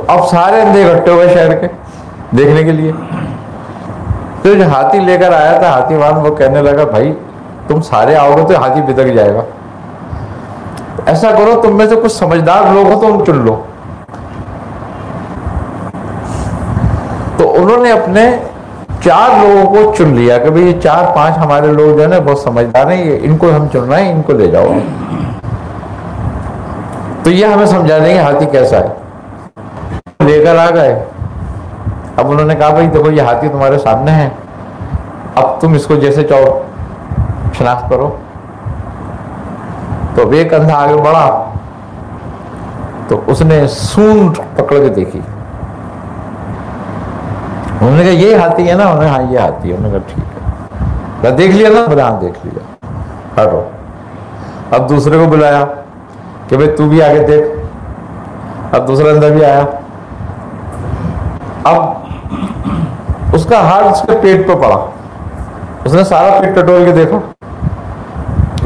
अब सारे अंधे इकट्ठे हुए शहर के देखने के लिए। तो जो हाथी लेकर आया था हाथीवान, वो कहने लगा भाई तुम सारे आओगे तो हाथी बिदक जाएगा, ऐसा करो तुम में से कुछ समझदार लोग हो तो उन चुन लो। तो उन्होंने अपने 4 लोगों को चुन लिया कि भाई ये 4-5 हमारे लोग जो है ना बहुत समझदार हैं, इनको हम चुन रहे हैं, इनको ले जाओ। तो ये हमें समझा देंगे हाथी कैसा है। लेकर आ गए। अब उन्होंने कहा भाई देखो ये हाथी तुम्हारे सामने है, अब तुम इसको जैसे चाहो शनाख्त करो। तो एक अंधा आगे बढ़ा तो उसने सूंड पकड़ के देखी। उन्होंने कहा ये हाथी है ना? उन्होंने हाँ ये हाथी है। उन्होंने कहा ठीक है। देख लिया ना? बोले हाँ देख लिया, हटो। अब दूसरे को बुलाया कि भाई तू भी आगे देख। अब दूसरा अंदर भी आया। अब उसका हाथ उसके पेट पर पड़ा, उसने सारा पेट टटोल के देखा।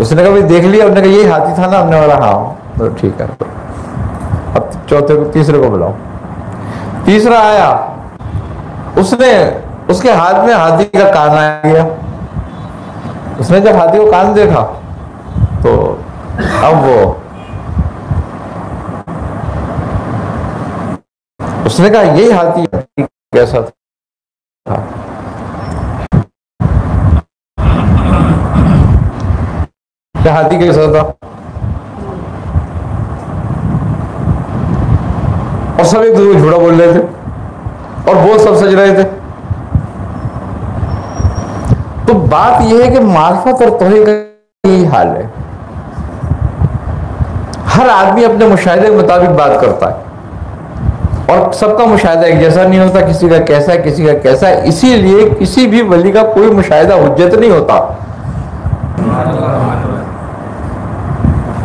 उसने कहा भाई देख लिया? उसने कहा यही हाथी था ना? हमने बोला हाँ। तो ठीक है। अब चौथे को तीसरे को बुलाओ। तीसरा आया, उसने उसके हाथ में हाथी का कान आ गया। उसने जब हाथी को कान देखा तो अब वो उसने कहा यही हाथी कैसा था? क्या हाथी कैसा था? और सब एक दूसरे को झूठा बोल रहे थे और वो सब सज रहे थे। तो बात यह है कि मार्फत और तौहीद का यही हाल है। हर आदमी अपने मुशाहिदे के मुताबिक बात करता है और सबका मुशाहिदा एक जैसा नहीं होता, किसी का कैसा है किसी का कैसा है। इसीलिए किसी भी वली का कोई मुशाहिदा हुज्जत नहीं होता।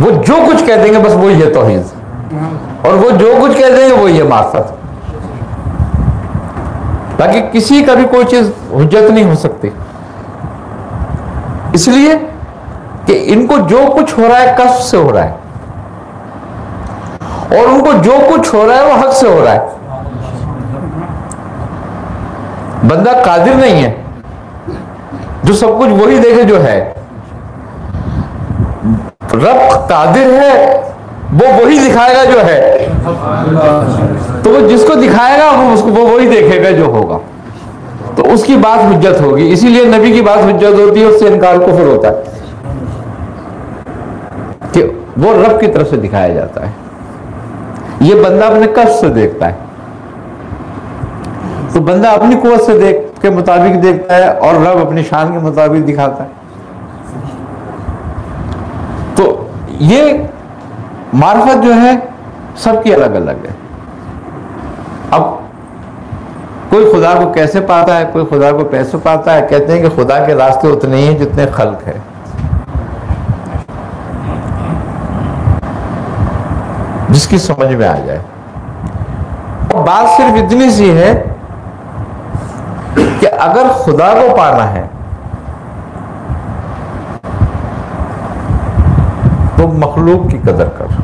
वो जो कुछ कह देंगे बस वो ये तौहीद, और वो जो कुछ कह देंगे वो ये मार्फत। बाकी किसी का भी कोई चीज हुज्जत नहीं हो सकती। इसलिए कि इनको जो कुछ हो रहा है कस्ब से हो रहा है और उनको जो कुछ हो रहा है वो हक से हो रहा है। बंदा कादिर नहीं है जो सब कुछ वही देखे जो है। रब कादिर है, वो वही दिखाएगा जो है। तो वो जिसको दिखाएगा वो वही देखेगा जो होगा। तो उसकी बात हुज्जत होगी। इसीलिए नबी की बात हुज्जत होती है, उससे इनकार कुफ्र होता है कि वो रब की तरफ से दिखाया जाता है। ये बंदा अपने कष्ट से देखता है, तो बंदा अपनी कुव्वत से देख के मुताबिक देखता है और रब अपनी शान के मुताबिक दिखाता है। तो ये मार्फत जो है सबकी अलग अलग है। अब कोई खुदा को कैसे पाता है, कोई खुदा को कैसे पाता है। कहते हैं कि खुदा के रास्ते उतने ही हैं जितने खल्क है। जिसकी समझ में आ जाए। और बात सिर्फ इतनी सी है कि अगर खुदा को पाना है तो मखलूक की कदर कर।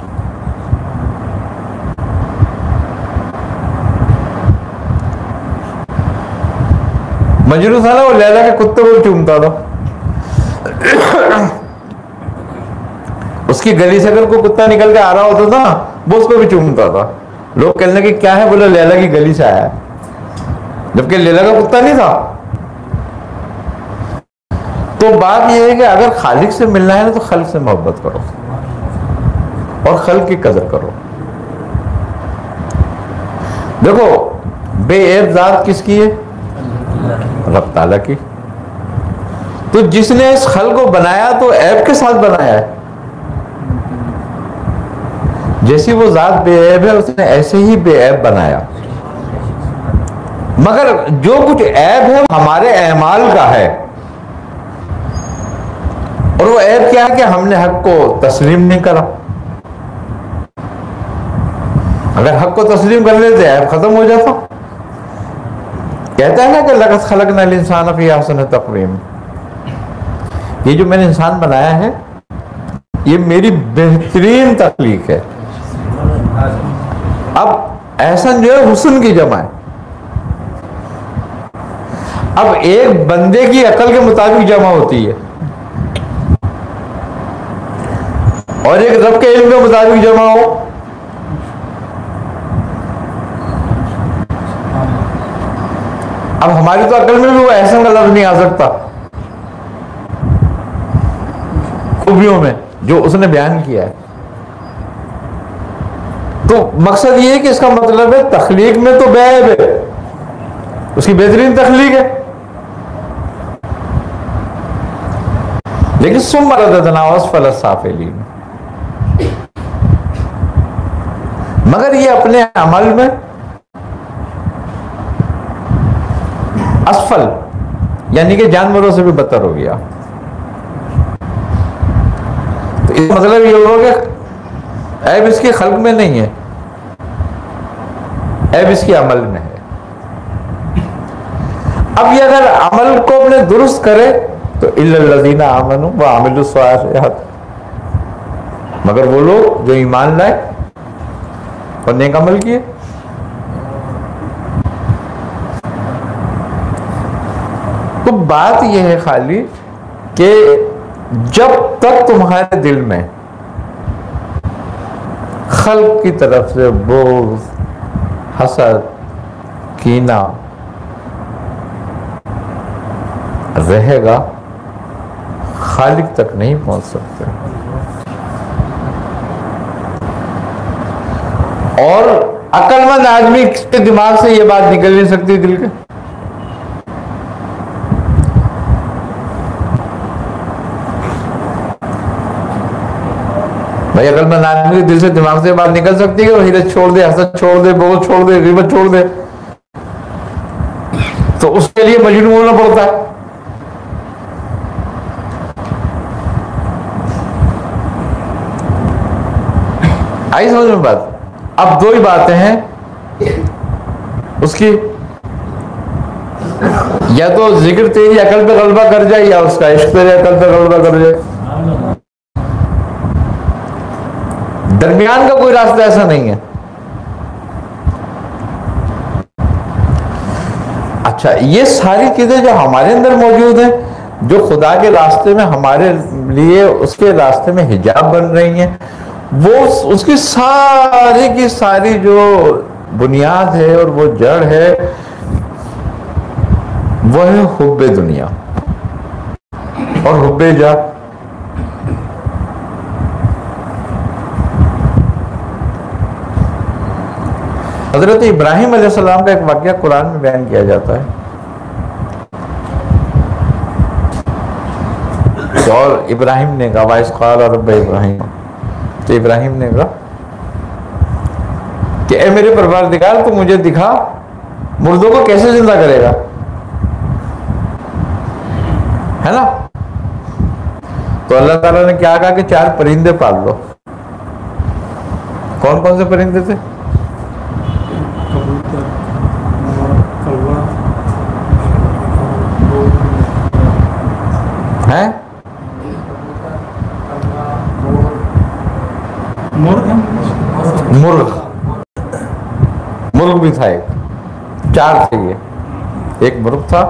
मजनू था ना, वो लैला के कुत्ते को चूमता था। उसकी गली से अगर कोई कुत्ता निकल के आ रहा होता था वो उसको भी चूमता था। लोग कहने लगे क्या है? बोले लैला की गली से आया है, जबकि लैला का कुत्ता नहीं था। तो बात यह है कि अगर खालिक से मिलना है ना तो खल्क से मोहब्बत करो और खल्क की कदर करो। देखो बेऐब जात किसकी है? रब ताला की। तो जिसने इस खल्क को बनाया तो ऐब के साथ बनाया है। जैसी वो जात बेऐब है उसने ऐसे ही बेऐब बनाया। मगर जो कुछ ऐब है वो हमारे अमाल का है। और वो ऐब क्या है कि हमने हक को तस्लीम नहीं करा। अगर हक को तस्लीम कर लेते ऐब खत्म हो जाता। कहता है ना कि लक़द ख़लक़नल इंसान फ़ी अहसन तक़वीम। ये जो मैंने इंसान बनाया है ये मेरी बेहतरीन तख्लीक है। अब एहसन जो है हुस्न की जमा है। अब एक बंदे की अकल के मुताबिक जमा होती है और एक रब के इल्म के मुताबिक जमा हो। अब हमारी तो अकल में भी वो एहसन का लफ्ज नहीं आ सकता खूबियों में जो उसने बयान किया है। तो मकसद ये है कि इसका मतलब है तख्लीक में तो बैब है, उसकी बेहतरीन तख्लीक है, लेकिन सुम साफिलीन, मगर ये अपने अमल में असफल यानी कि जानवरों से भी बदतर हो गया। तो इसका मतलब ये होगा कि ऐब इसके खल्क में नहीं है, ऐब इसके अमल में है। अब ये अगर अमल को अपने दुरुस्त करे तो इल्लल्लज़ीना आमनू व अमिलुस सालिहात, मगर वो लोग जो ईमान लाए और नेक अमल किए। तो बात यह है खाली कि जब तक तुम्हारे दिल में खल्क की तरफ से बोझ, हसद, कीना रहेगा, खालिक तक नहीं पहुंच सकते। और अक्लमंद आदमी के दिमाग से यह बात निकल नहीं सकती दिल के। भाई अक्लमंद आदमी के दिल से दिमाग से बात निकल सकती है, हिरत छोड़ दे, हसद छोड़ दे, बोझ छोड़ दे, गिबत छोड़ दे, तो उसके लिए मजनून होना पड़ता है। आई समझ में बात? अब दो ही बातें हैं उसकी, या तो जिक्र तेरी अकल पे गलबा कर जाए या उसका इश्क तेरी अकल पे गलबा कर जाए। दरमियान का कोई रास्ता ऐसा नहीं है। अच्छा, ये सारी चीजें जो हमारे अंदर मौजूद हैं, जो खुदा के रास्ते में हमारे लिए उसके रास्ते में हिजाब बन रही हैं, वो उसकी सारी की सारी जो बुनियाद है और वो जड़ है, वो है हुब्बे दुनिया और हुब्बे जा। हजरत इब्राहिम अलैहिस्सलाम का एक वाकया कुरान में बयान किया जाता है। और इब्राहिम ने कहा वाइस क़ाल रब्ब इब्राहिम, तो इब्राहिम ने कहा कि ए मेरे परवरदिगार तू मुझे दिखा मुर्दों को कैसे जिंदा करेगा, है ना। तो अल्लाह ताला ने क्या कहा कि 4 परिंदे पाल लो। कौन कौन से परिंदे थे? हैं? मुर्ग भी था, एक 4 थे ये। एक मुर्ग था,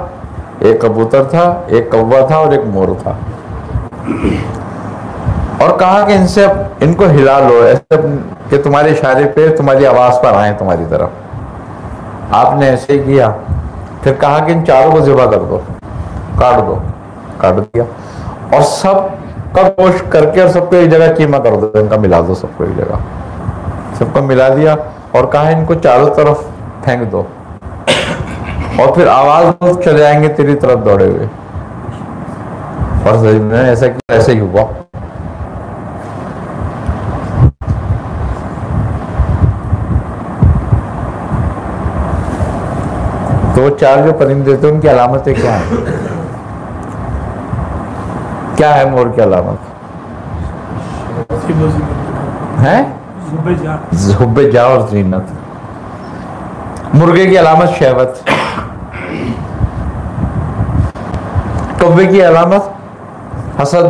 एक कबूतर था, एक कौवा था और एक मोर था। और कहा कि इनको हिला लो ऐसे कि तुम्हारे इशारे पे तुम्हारी आवाज पर आए तुम्हारी तरफ। आपने ऐसे ही किया। फिर कहा कि इन 4 को ज़िबा कर दो, काट दो। काट दिया और सब का गोश्त करके और सबको एक जगह कीमा कर दो, इनका मिला दो सबको एक जगह। सबको मिला दिया और कहा इनको चारों तरफ फेंक दो और फिर आवाज चले आएंगे तेरी तरफ दौड़े हुए। और सही में ऐसा किया, ऐसे ही हुआ। तो 4 जो परिंदे थे उनकी अलामतें क्या है? क्या है मोर की अलामत? है हुब्बे जा और ज़ीनत। मुर्गे की अलामत शहवत, कौवे की अलामत हसद,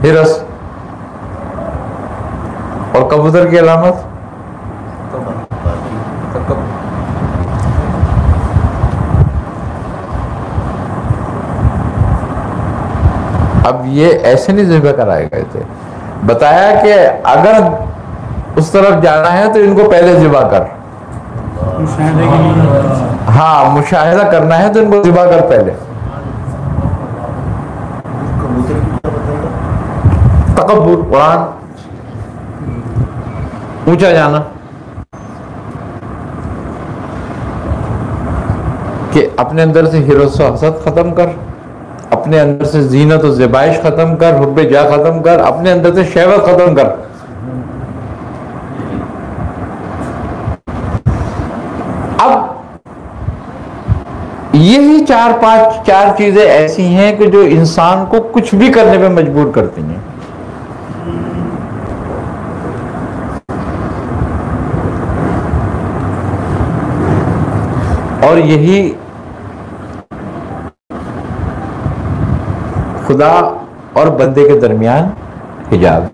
हिरस, और कबूतर की अलामत अब ये ऐसे नहीं ज़िबा कराए गए थे, बताया कि अगर उस तरफ जाना है तो इनको पहले ज़िबा कर। हाँ, मुशाहिदा करना है तो इनको ज़िबा कर पहले। तकब्बुर, कुरान, ऊंचा जाना, कि अपने अंदर से हिरस व हसद खत्म कर, अपने अंदर से जीनत और ज़िबाइश खत्म कर, हुब्बे जा खत्म कर, अपने अंदर से शहवत खत्म कर। अब यही चार चीजें ऐसी हैं कि जो इंसान को कुछ भी करने पे मजबूर करती हैं। और यही खुदा और बंदे के दरमियान हिजाब है।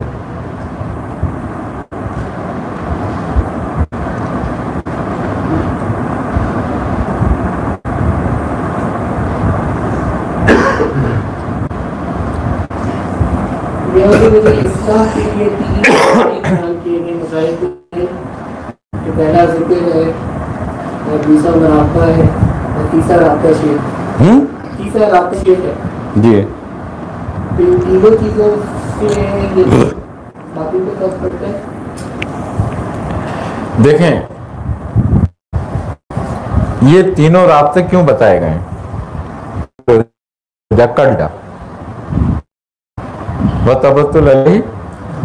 पहला जिक्र है और दूसरा मुराक़बा है और तीसरा राब्ता शेख है जी। इन तीनों चीज़ों से बाकी पे कब पड़ता है? देखें, ये तीनों राब्ते क्यों बताए गए? कल्डा व तबत्तुल अलैहि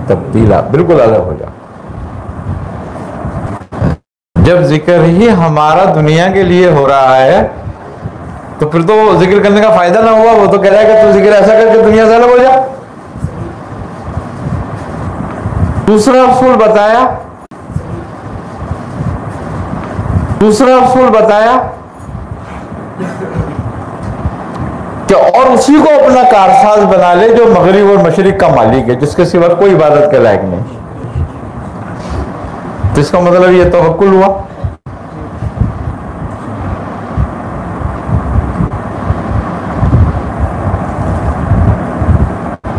तब्दीला, बिल्कुल अलग हो जा। जब जिक्र ही हमारा दुनिया के लिए हो रहा है तो फिर तो जिक्र करने का फायदा ना हुआ। वो तो कह रहा है कि तू जिक्र ऐसा करके दुनिया से अलग हो जा। दूसरा असूल बताया कि और उसी को अपना कारसाज बना ले जो मगरिब और मशरिक का मालिक है, जिसके सिवा कोई इबादत के लायक नहीं। तो इसका मतलब ये तवक्कुल हुआ।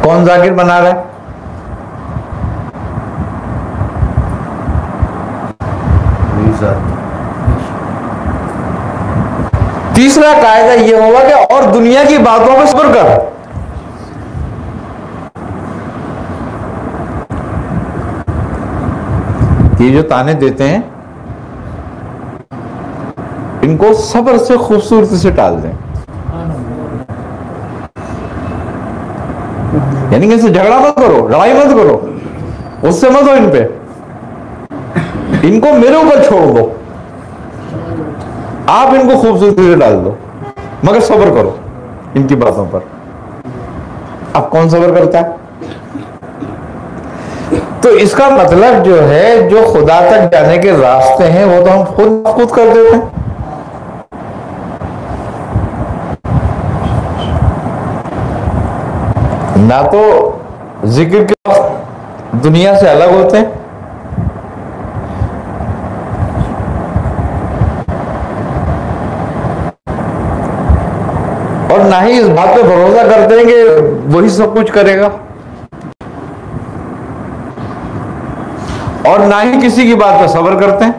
कौन जाकिर बना रहा है? तीसरा कायदा यह होगा कि और दुनिया की बातों पर सब्र कर। ये जो ताने देते हैं इनको सब्र से खूबसूरती से टाल दें। यानी कि इनसे झगड़ा मत करो, लड़ाई मत करो, उससे मत हो इन पे, इनको मेरे ऊपर छोड़ दो, आप इनको खूबसूरती से डाल दो, मगर सब्र करो इनकी बातों पर। अब कौन सब्र करता है? तो इसका मतलब जो है, जो खुदा तक जाने के रास्ते हैं वो तो हम खुद कर देते हैं। ना तो जिक्र के वक्त दुनिया से अलग होते हैं, और ना ही इस बात पे भरोसा करते हैं कि वही सब कुछ करेगा, और ना ही किसी की बात पे सब्र करते हैं।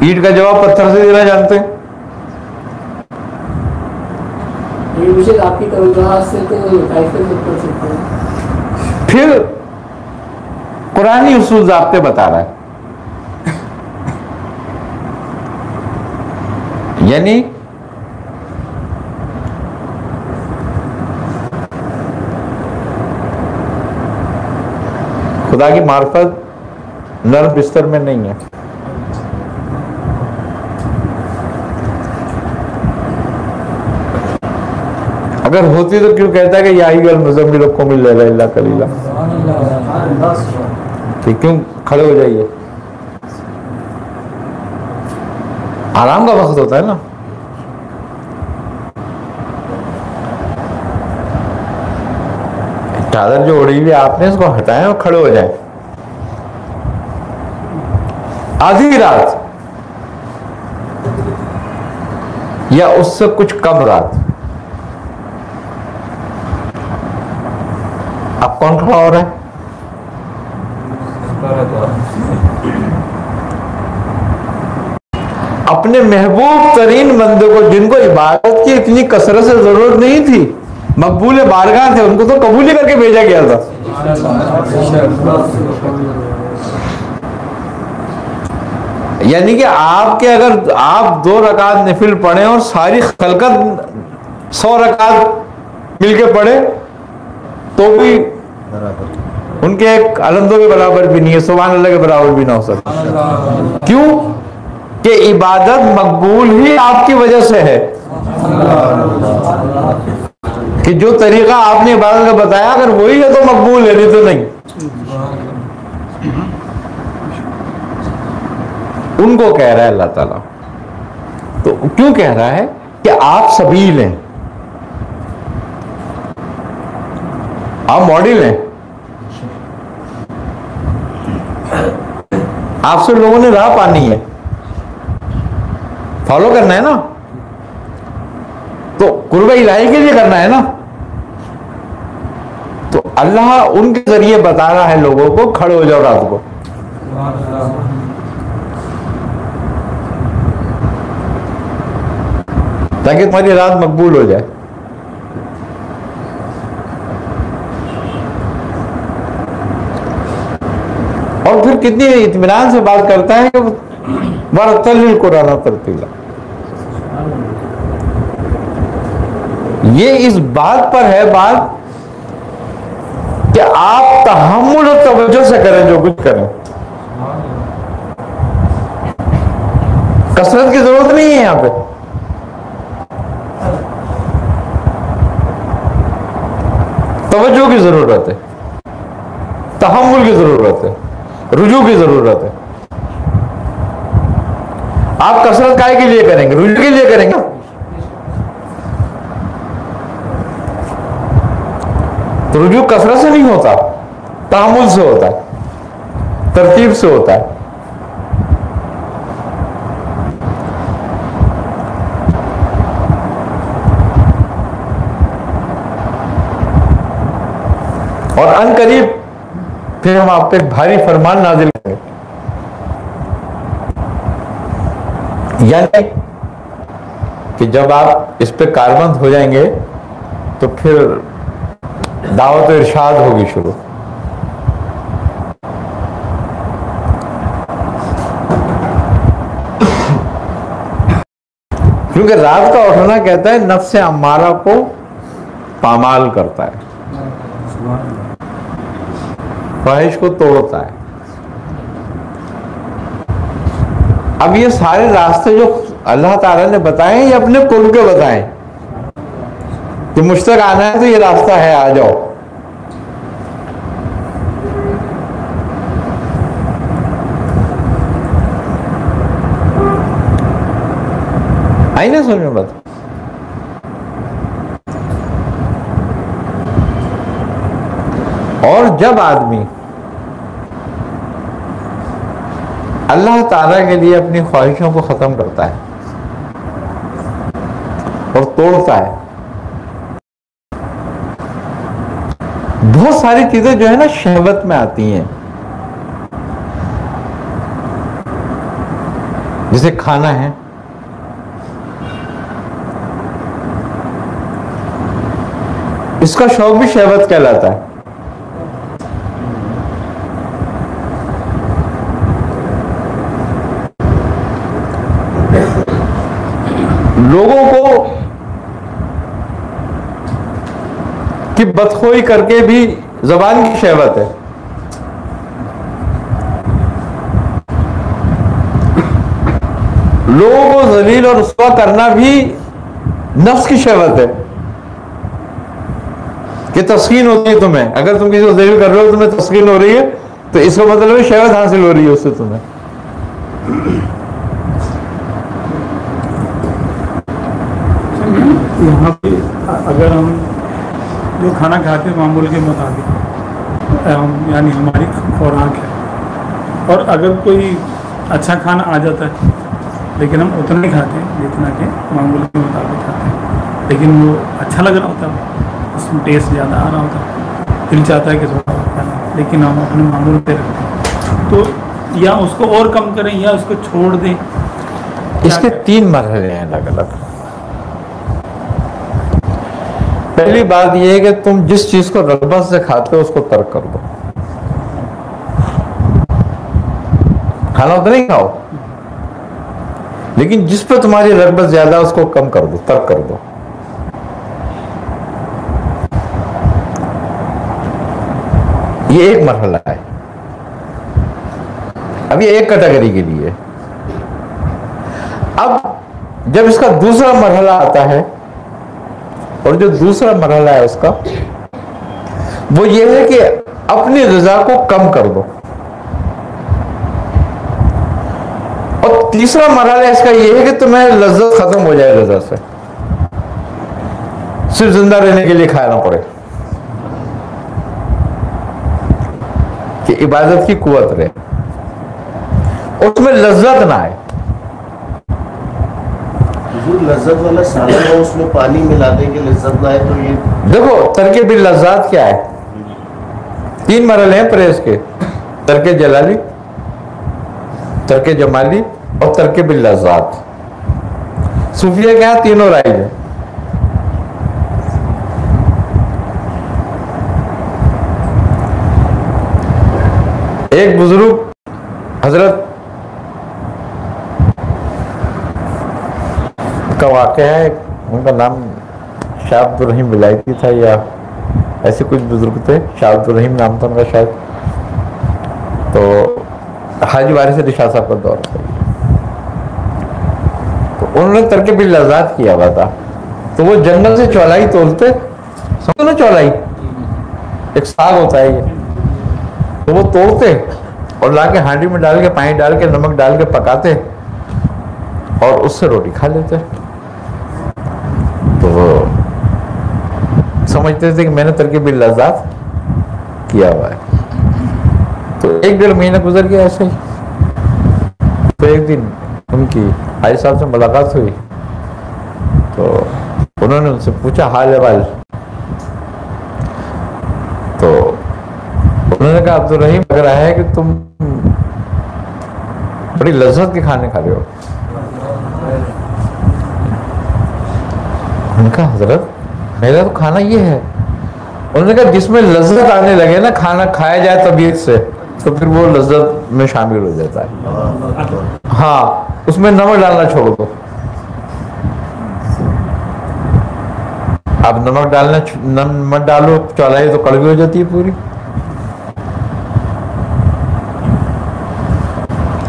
ईंट का जवाब पत्थर से देना जानते हैं। ये आपकी तवज्जुहात से तो कर सकते हैं। फिर कुरानी उसूल ज़ाब्ते बता रहा है, यानी खुदा की मार्फत नर्म बिस्तर में नहीं है। अगर होती तो क्यों कहता है कि या अय्युहल मुज़म्मिल क़ुम अल-लैल इल्ला क़लीला, कि क्यों खड़े हो जाइए? आराम का वक्त होता है ना। चादर जो उड़ी हुई आपने इसको हटाएं और खड़े हो जाएं। आधी रात या उससे कुछ कम रात अब कौन खड़ा हो रहा है? अपने महबूब तरीन बंदे को, जिनको इबादत की इतनी कसरत से जरूरत नहीं थी, मकबूल बारगाह थे, उनको तो कबूल ही करके भेजा गया था। यानी कि आपके, अगर आप 2 रकात नफिल पढ़े और सारी खलकत 100 रकात मिलके पढ़े तो भी उनके एक अलंदों के बराबर भी नहीं है, सुभान अल्लाह के बराबर भी ना हो सकता। क्यों? कि इबादत मकबूल ही आपकी वजह से है। कि जो तरीका आपने इबादत का बताया, अगर वही है तो मकबूल है, नहीं तो नहीं। उनको कह रहा है अल्लाह ताला। तो क्यों कह रहा है? कि आप सबील हैं, आप मॉडल हैं, आपसे लोगों ने राह पानी है, फॉलो करना है ना, तो कुर्ब इलाही के लिए करना है ना। तो अल्लाह उनके जरिए बता रहा है लोगों को, खड़े हो जाओ रात को। ताकि तुम्हारी रात मकबूल हो जाए। और फिर कितनी इत्मीनान से बात करता है कि वरतलिल कुरान तरतीला। ये इस बात पर है बात कि आप तहम्मुल और तवज्जो से करें जो कुछ करें। कसरत की जरूरत नहीं है यहां पे। तवज्जो की जरूरत है, तहम्मुल की जरूरत है, रुजू की जरूरत है। आप कसरत काहे के लिए करेंगे? रुजू के लिए करेंगे। तो रुजू कसरत से नहीं होता, तहम्मुल से होता है, तरतीब से होता है। और अनकरीब फिर हम आप पे एक भारी फरमान नाजिल करेंगे, यानी कि जब आप इस पे कारबंद हो जाएंगे तो फिर दावत इरशाद होगी शुरू। क्योंकि रात का उठना कहता है नफ्स अम्मारा को पामाल करता है, ख्वाहिश को तोड़ता है। अब ये सारे रास्ते जो अल्लाह ताला ने बताए, ये अपने कुल के बताए कि मुझ तक आना है तो ये रास्ता है, आ जाओ। आई ना समझ में बात? और जब आदमी अल्लाह ताला के लिए अपनी ख्वाहिशों को खत्म करता है और तोड़ता है, बहुत सारी चीजें जो है ना शहवत में आती हैं, जैसे खाना है, इसका शौक भी शहवत कहलाता है। लोगों को की बदखोई करके भी जबान की शहवत है। लोगों को जलील और रुस्वा करना भी नफ्स की शहवत है कि तस्कीन होती है तुम्हें। अगर तुम किसी को जलील कर रहे हो, तुम्हें तस्कीन हो रही है, तो इसका मतलब है शहवत हासिल हो रही है उससे तुम्हें। यहाँ पे अगर हम जो खाना खाते हैं मामूल के मुताबिक, यानी हमारी खुराक है, और अगर कोई अच्छा खाना आ जाता है लेकिन हम उतना ही खाते हैं जितना कि मामूल के मुताबिक खाते हैं, लेकिन वो अच्छा लग रहा होता है, उसमें टेस्ट ज़्यादा आ रहा होता है, दिल चाहता है कि थोड़ा और खाना, लेकिन हम अपने मामूल पे रखते हैं। तो या उसको और कम करें या उसको छोड़ दें। इसके 3 मरहले हैं अलग अलग। पहली बात यह है कि तुम जिस चीज को रग़बत से खाते हो उसको तर्क कर दो। खाना उतना ही खाओ, लेकिन जिस पे तुम्हारी रग़बत ज्यादा उसको कम कर दो, तर्क कर दो। ये एक मरहला है। अब ये एक कैटेगरी के लिए। अब जब इसका दूसरा मरहला आता है, और जो दूसरा मरहला है उसका वो ये है कि अपनी रज़ा को कम कर दो। और तीसरा मरहला इसका ये है कि तुम्हें लज्जत खत्म हो जाए रज़ा से, सिर्फ जिंदा रहने के लिए खाना पड़े, कि इबादत की कुव्वत रहे, उसमें लज्जत ना आए। लज्जत वाला सालन हो, उसमें पानी मिला देंगे, लज्जत ना आए तो ये देखो तरके बिल लज्जात क्या है? 3 मरहले हैं परहेज के, तरके जलाली, तरके जमाली और तरके बिल लज्जात। सूफिया के यहाँ तीनों राइज है। एक बुजुर्ग हजरत का वाक़या है, उनका नाम शाह अब्दुल रहीम विलायती था या ऐसे कुछ बुजुर्ग थे, शाह अब्दुल रहीम नाम था उनका शायद। तो हाजी वारिस अली शाह साहब का दौर था। तो उन्होंने तरके बिल लज़्ज़ात किया हुआ था। तो वो जंगल से चौलाई तोड़ते, समझो ना चौलाई, एक साग होता है ये, तो वो तोड़ते और लाके हांडी में डाल के, पानी डाल के, नमक डाल के पकाते और उससे रोटी खा लेते। तो वो समझते थे कि मैंने तरके बिल लज़्ज़ात किया हुआ है। तो 1-1.5 महीना गुजर गया ऐसे ही। तो एक दिन उनकी हाजी साहब से मुलाकात हुई, तो उन्होंने उनसे पूछा हाल अहवाल। तो उन्होंने कहा अब्दुल रहीम लग रहा है कि तुम बड़ी लज्जत के खाने खा रहे हो। उनका हजरत मेरा तो खाना ये है। उन्होंने कहा जिसमें लज्जत आने लगे ना, खाना खाया जाए तबीयत से, तो फिर वो लज्जत में शामिल हो जाता है। हाँ, उसमें नमक डालना छोड़ दो। अब नमक डालो, चौलाई तो कड़वी हो जाती है पूरी।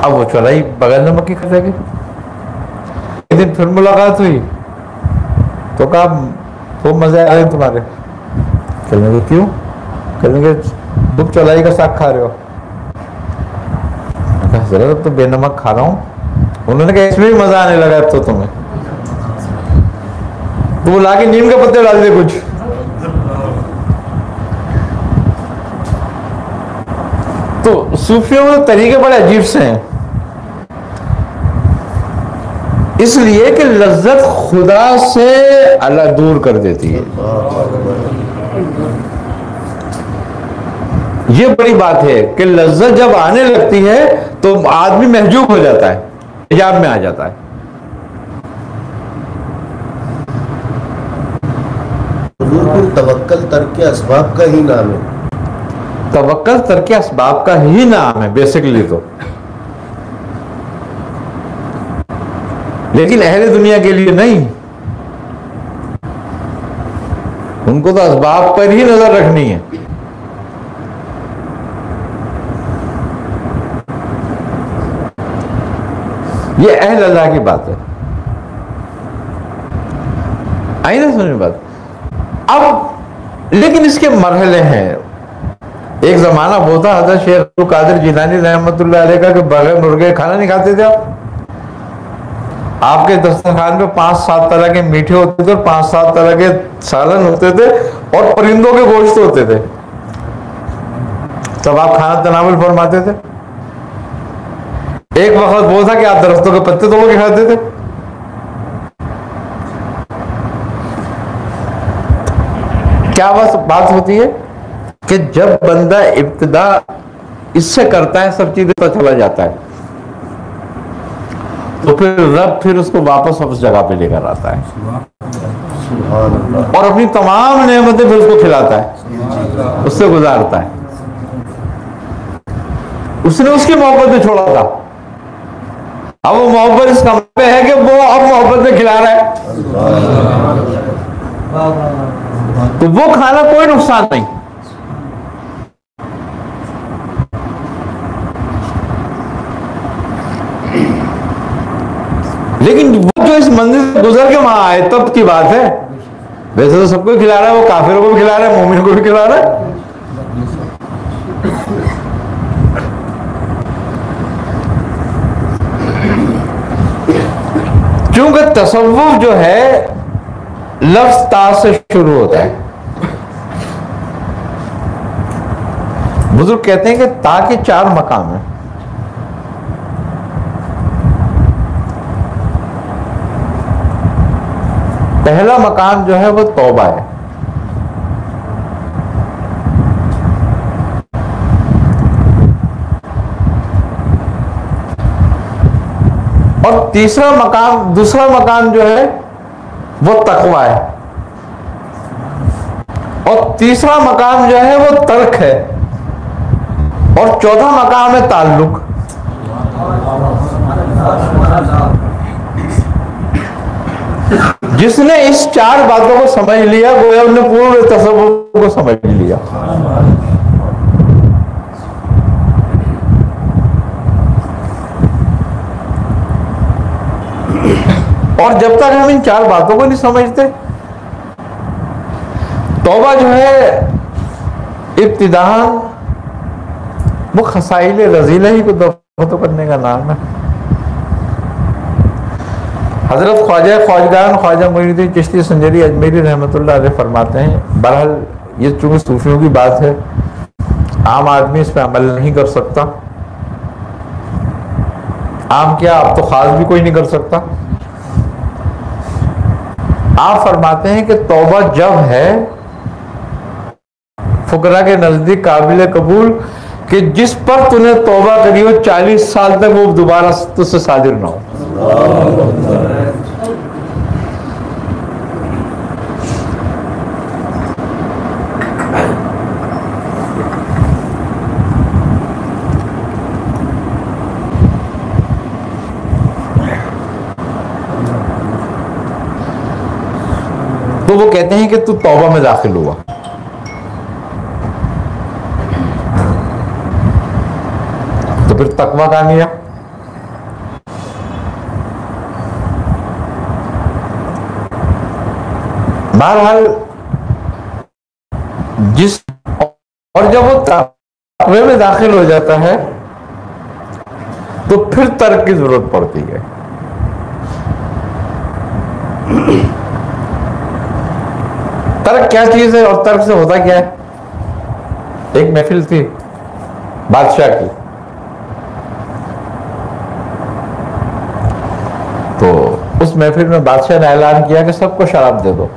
अब वो चौलाई बगैर नमक की खाएगी। एक दिन फिर मुलाकात हुई तो कहा खूब मजे आ रहे तुम्हारे। कहने को क्यों? कहने के तुम चौलाई का साग खा रहे हो। जरा तो बेनमक खा रहा हूं। उन्होंने कहा इसमें भी मजा आने लगा तो तुम्हें। तो वो लाके नीम के पत्ते डाल दे कुछ। तो सूफियों के तरीके बड़े अजीब से हैं, इसलिए कि लज्जत खुदा से अलग दूर कर देती है। ये बड़ी बात है कि लज्जत जब आने लगती है तो आदमी महजूब हो जाता है, हिजाब में आ जाता है। फिर तवक्कल तर्क असबाब का ही नाम है। तवक्कल तर्क असबाब का ही नाम है बेसिकली तो, लेकिन अहले दुनिया के लिए नहीं। उनको तो असबाब पर ही नजर रखनी है। ये अहल अल्लाह की बात है। आई ना समझ में बात। अब लेकिन इसके मरहले हैं। एक जमाना वो था हज़रत शेख अब्दुल कादिर जिलानी रहमतुल्लाह अलैह का, कि बगैर मुर्गे खाना नहीं खाते थे आप। आपके दस्तरखान पे 5-7 तरह के मीठे होते थे, 5-7 तरह के सालन होते थे और परिंदों के गोश्त होते थे। तब आप खाना तनावुल फरमाते थे। एक वक्त वो था कि आप दरख्तों के पत्ते तोड़ के खाते थे। क्या बस बात होती है कि जब बंदा इब्तिदा इससे करता है सब चीजें पता चला जाता है, तो फिर रब फिर उसको वापस उस जगह पे लेकर आता है और अपनी तमाम नेमतें फिर उसको खिलाता है, उससे गुजारता है। उसने उसकी मोहब्बत में छोड़ा था, अब वो मोहब्बत इस कमरे पे है कि वो अब मोहब्बत में खिला रहा है, तो वो खाना कोई नुकसान नहीं। लेकिन वो जो इस मंदिर से गुजर के वहां आए तब की बात है। वैसे तो सबको खिला रहा है, वो काफिरों को भी खिला रहा है, मोमिन को भी खिला रहा है। क्योंकि तसव्वुफ जो है लफ्ज ता से शुरू होता है। बुजुर्ग कहते हैं कि ता के 4 मकाम हैं। पहला मकाम जो है वो तौबा है, और तीसरा मकाम, दूसरा मकाम जो है वो तकवा है, और तीसरा मकाम जो है वो तर्क है, और चौथा मकाम है ताल्लुक। जिसने इस 4 बातों को समझ लिया गोया उसने पूरे तसव्वुफ को समझ लिया। और जब तक हम इन 4 बातों को नहीं समझते, तौबा जो है इब्तिदान वो खसाइल रजीला ही को दफा करने का नाम है। हजरत ख्वाजा ख्वाजगान ख्वाजा मुईनुद्दीन चिश्ती संजरी अजमेरी रहमतुल्लाह अलैह फरमाते हैं, बहरहाल ये चूंकि सूफियों की बात है, आम आदमी इस पर अमल नहीं कर सकता। आम क्या, आप तो खास भी कोई नहीं कर सकता। आप फरमाते हैं कि तौबा जब है फुकरा के नजदीक काबिल कबूल कि जिस पर तूने तौबा करी हो 40 साल तक वो दोबारा तुझसे साजिर ना हो। तो वो कहते हैं कि तू तौबा में दाखिल हुआ, तो फिर तकवा कहां गया? बहरहाल जिस और जब वो तकवे में दाखिल हो जाता है तो फिर तर्क की जरूरत पड़ती है। तर्क क्या चीज है और तर्क से होता क्या है? एक महफिल थी बादशाह की, तो उस महफिल में बादशाह ने ऐलान किया कि सबको शराब दे दो,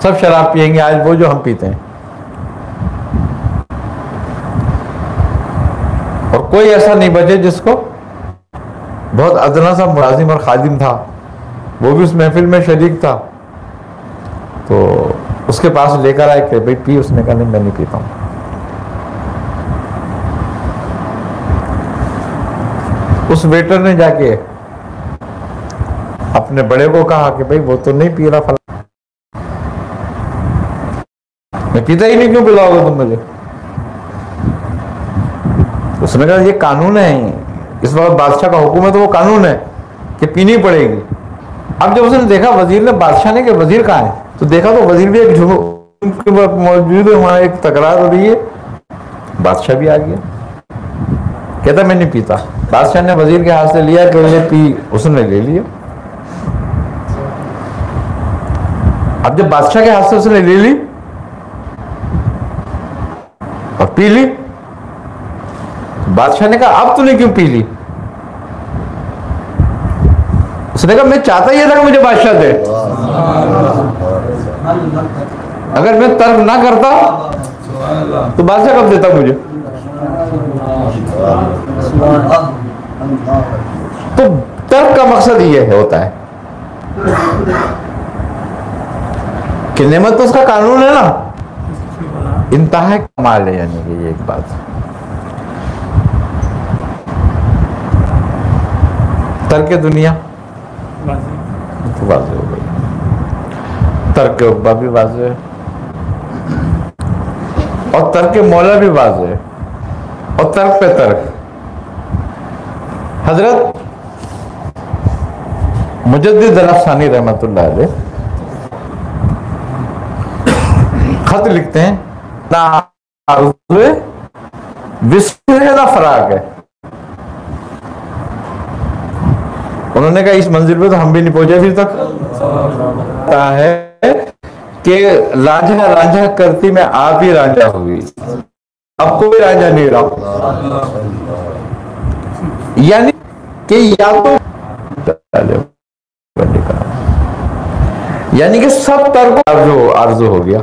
सब शराब पिएंगे आज वो जो हम पीते हैं। और कोई ऐसा नहीं बचे जिसको, बहुत अदना सा मुलाजिम और खादिम था, वो भी उस महफिल में शरीक था, तो उसके पास लेकर आए कि भाई पी। उसने कहा नहीं मैं नहीं पीता हूं। उस वेटर ने जाके अपने बड़े को कहा कि भाई वो तो नहीं पी रहा, फला मैं पीता ही नहीं, क्यों पिलाओगे तुम मुझे? उसने कहा ये कानून है, इस वक्त बादशाह का हुक्म है तो वो कानून है कि पीनी पड़ेगी। अब जब उसने देखा वजीर ने, बादशाह ने कि वजीर कहाँ है, तो देखा तो वजीर भी एक मौजूद है, वहां एक तकरार हो रही है। बादशाह भी आ गया, कहता मैं नहीं पीता। बादशाह ने वजीर के हाथ से लिया कि ये पी, उसने ले लिया। अब जब बादशाह के हाथ से उसने ले ली और पी ली, बादशाह ने कहा अब तूने क्यों पी ली? उसने कहा मैं चाहता ही था कि मुझे बादशाह दे, अगर मैं तर्क ना करता तो बादशाह कब देता मुझे? तो तर्क का मकसद ये होता है कि नेमत तो उसका कानून है ना, इंतहा कमाल है, यानी कि ये एक बात। तर्क दुनिया तो वाज़ेह हो गई, तर्क उक़बा भी वाज़ेह है, और तर्क मौला भी वाज़ेह है, और तर्क पे तर्क। हजरत मुजद्दिद अफ़सानी रहमतुल्लाह अलैह खत लिखते हैं, ना आरज़ू विस्र है ना फराग है। उन्होंने कहा इस मंजिल पे तो हम भी नहीं पहुंचे अभी तक। है कि लांझा लांझा करती मैं आप ही रांझा हुई, अब कोई रांझा नहीं रहा। यानी कि या तो यानी कि सब तर्क आरज़ू हो गया।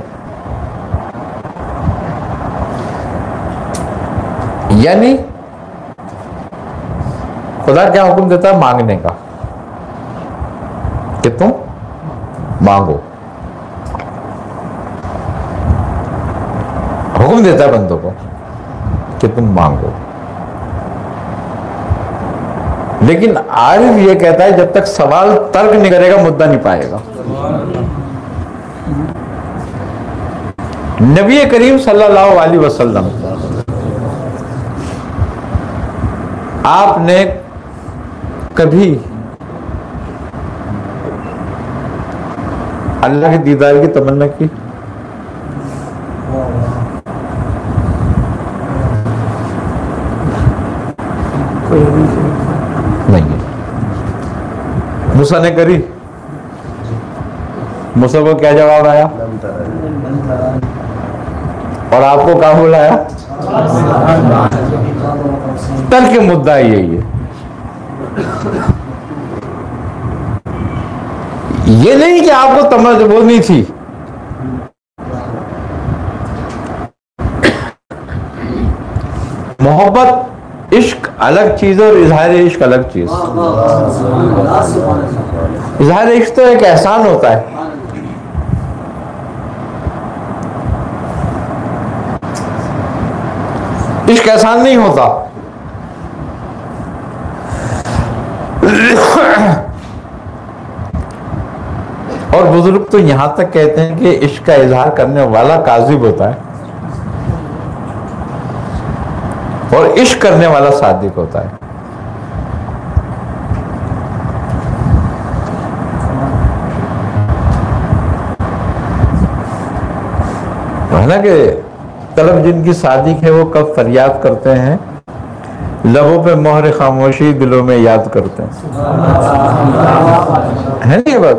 यानी खुदा क्या हुक्म देता है? मांगने का, कि तुम मांगो। हुक्म देता है बंदों को कि तुम मांगो। लेकिन आरिफ ये कहता है जब तक सवाल तर्क नहीं करेगा मुद्दा नहीं पाएगा। नबी करीम सल्लल्लाहु अलैहि वसल्लम आपने कभी अल्लाह के दीदार की तमन्ना की? नहीं। मूसा ने करी? मूसा को क्या जवाब आया? और आपको क्या बुलाया? तर्क मुद्दा यही है। ये नहीं कि आपको तमन्ना वो नहीं थी। मोहब्बत इश्क अलग चीज और इजहार इश्क अलग चीज। इजहार इश्क तो एक एहसान होता है। इश्क एहसान नहीं होता। और बुजुर्ग तो यहां तक कहते हैं कि इश्क का इजहार करने वाला काजिब होता है और इश्क करने वाला सादिक होता है। ना कि तलब जिनकी सादिक है वो कब फरियाद करते हैं, लबों पे मोहर खामोशी दिलों में याद करते हैं। है ना ये बात?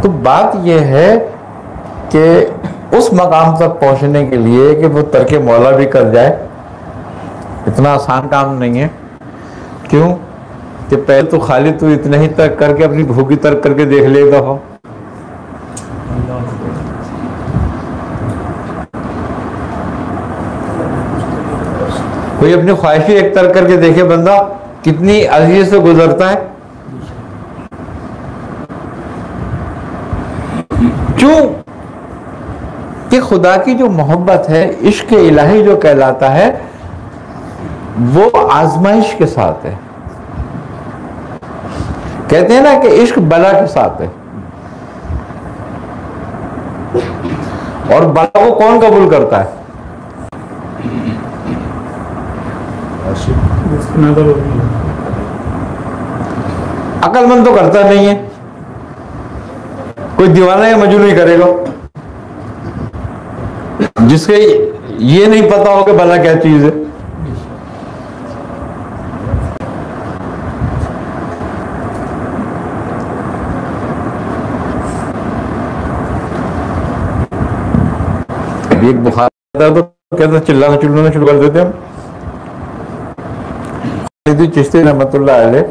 तो बात यह है कि उस मकाम तक पहुंचने के लिए कि वो तर्क मौला भी कर जाए, इतना आसान काम नहीं है। क्यों कि पहले तो खाली तू इतना ही तर्क करके अपनी भूखी तर्क करके देख लेगा हो। कोई अपनी ख्वाहिशी एक तर्क करके देखे बंदा कितनी अज़ियत से गुजरता है। क्यों कि खुदा की जो मोहब्बत है, इश्क इलाही जो कहलाता है, वो आजमाइश के साथ है। कहते हैं ना कि इश्क बला के साथ है, और बला को कौन कबूल करता है? अक्लमंद तो करता नहीं है। कोई दीवाना या मजनू नहीं करेगा जिसके ये नहीं पता हो कि भला क्या चीज है। एक बुखार आता तो कहते चिल्लाना चिल्लाना शुरू कर देते हम। चिश्ती रहमतुल्लाह अलैह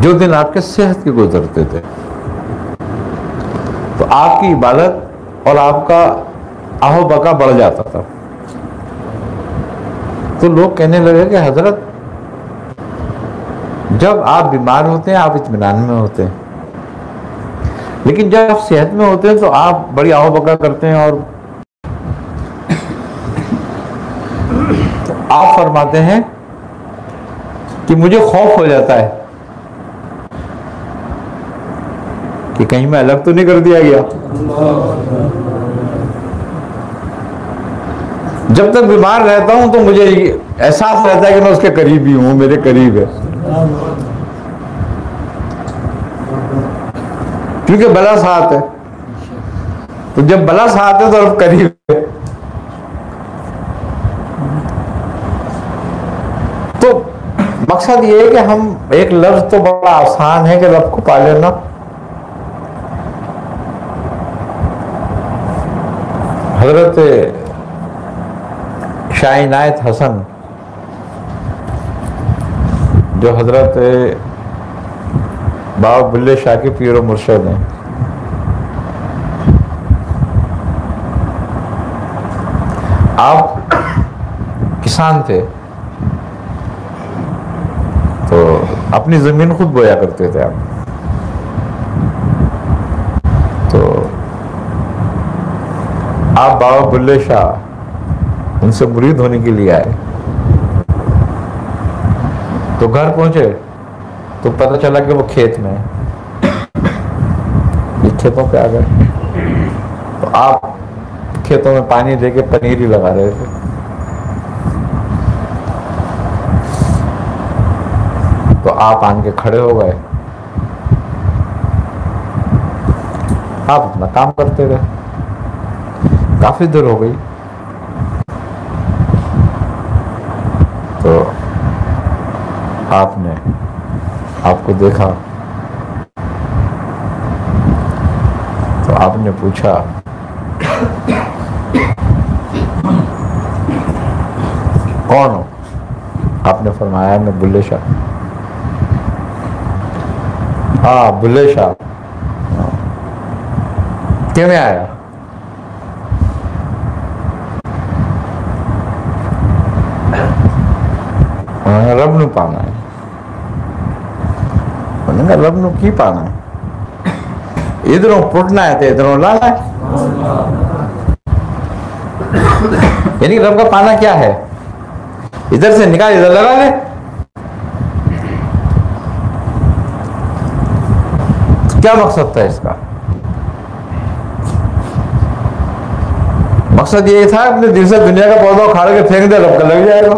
जो दिन आपके सेहत के गुजरते थे, तो आपकी इबादत और आपका आहो बका बढ़ जाता था। तो लोग कहने लगे कि हजरत, जब आप बीमार होते हैं आप इत्मीनान में होते हैं, लेकिन जब आप सेहत में होते हैं तो आप बड़ी आहो बका करते हैं। और तो आप फरमाते हैं कि मुझे खौफ हो जाता है कि कहीं मैं अलग तो नहीं कर दिया गया। जब तक बीमार रहता हूं तो मुझे एहसास रहता है कि मैं उसके करीब ही हूं, मेरे करीब है, क्योंकि बला साथ है। तो जब बला साथ है तो अब करीब है। तो मकसद ये है कि हम, एक लफ्ज तो बड़ा आसान है कि रब को पा लेना, हजरत शाह इनायत हसन, जो हजरत बाबा बुल्ले शाह के पीर और मुर्शद हैं, आप किसान थे तो अपनी जमीन खुद बोया करते थे आप। तो आप बाबा बुल्ले शाह उनसे मुरीद होने के लिए आए। तो घर पहुंचे तो पता चला कि वो खेत में है, ये खेतों पे आ गए। तो आप खेतों में पानी देके पनीर ही लगा रहे थे। तो आप आन के खड़े हो गए, आप अपना काम करते रहे। काफी देर हो गई तो आपने आपको देखा, तो आपने पूछा कौन हो? आपने फरमाया मैं बुल्ले शाह। हाँ बुल्ले शाह, क्यों आया? रब नू पाना है। उन्होंने कहा रब नू की पाना है? इधरों पुटना है तो इधरों लाना है। यानी रब का पाना क्या है? इधर से निकाल इधर लगा ले। क्या मकसद था इसका? मकसद ये था अपने दिल से दुनिया का पौधा उखाड़ के फेंक दे, रब का लग जाएगा।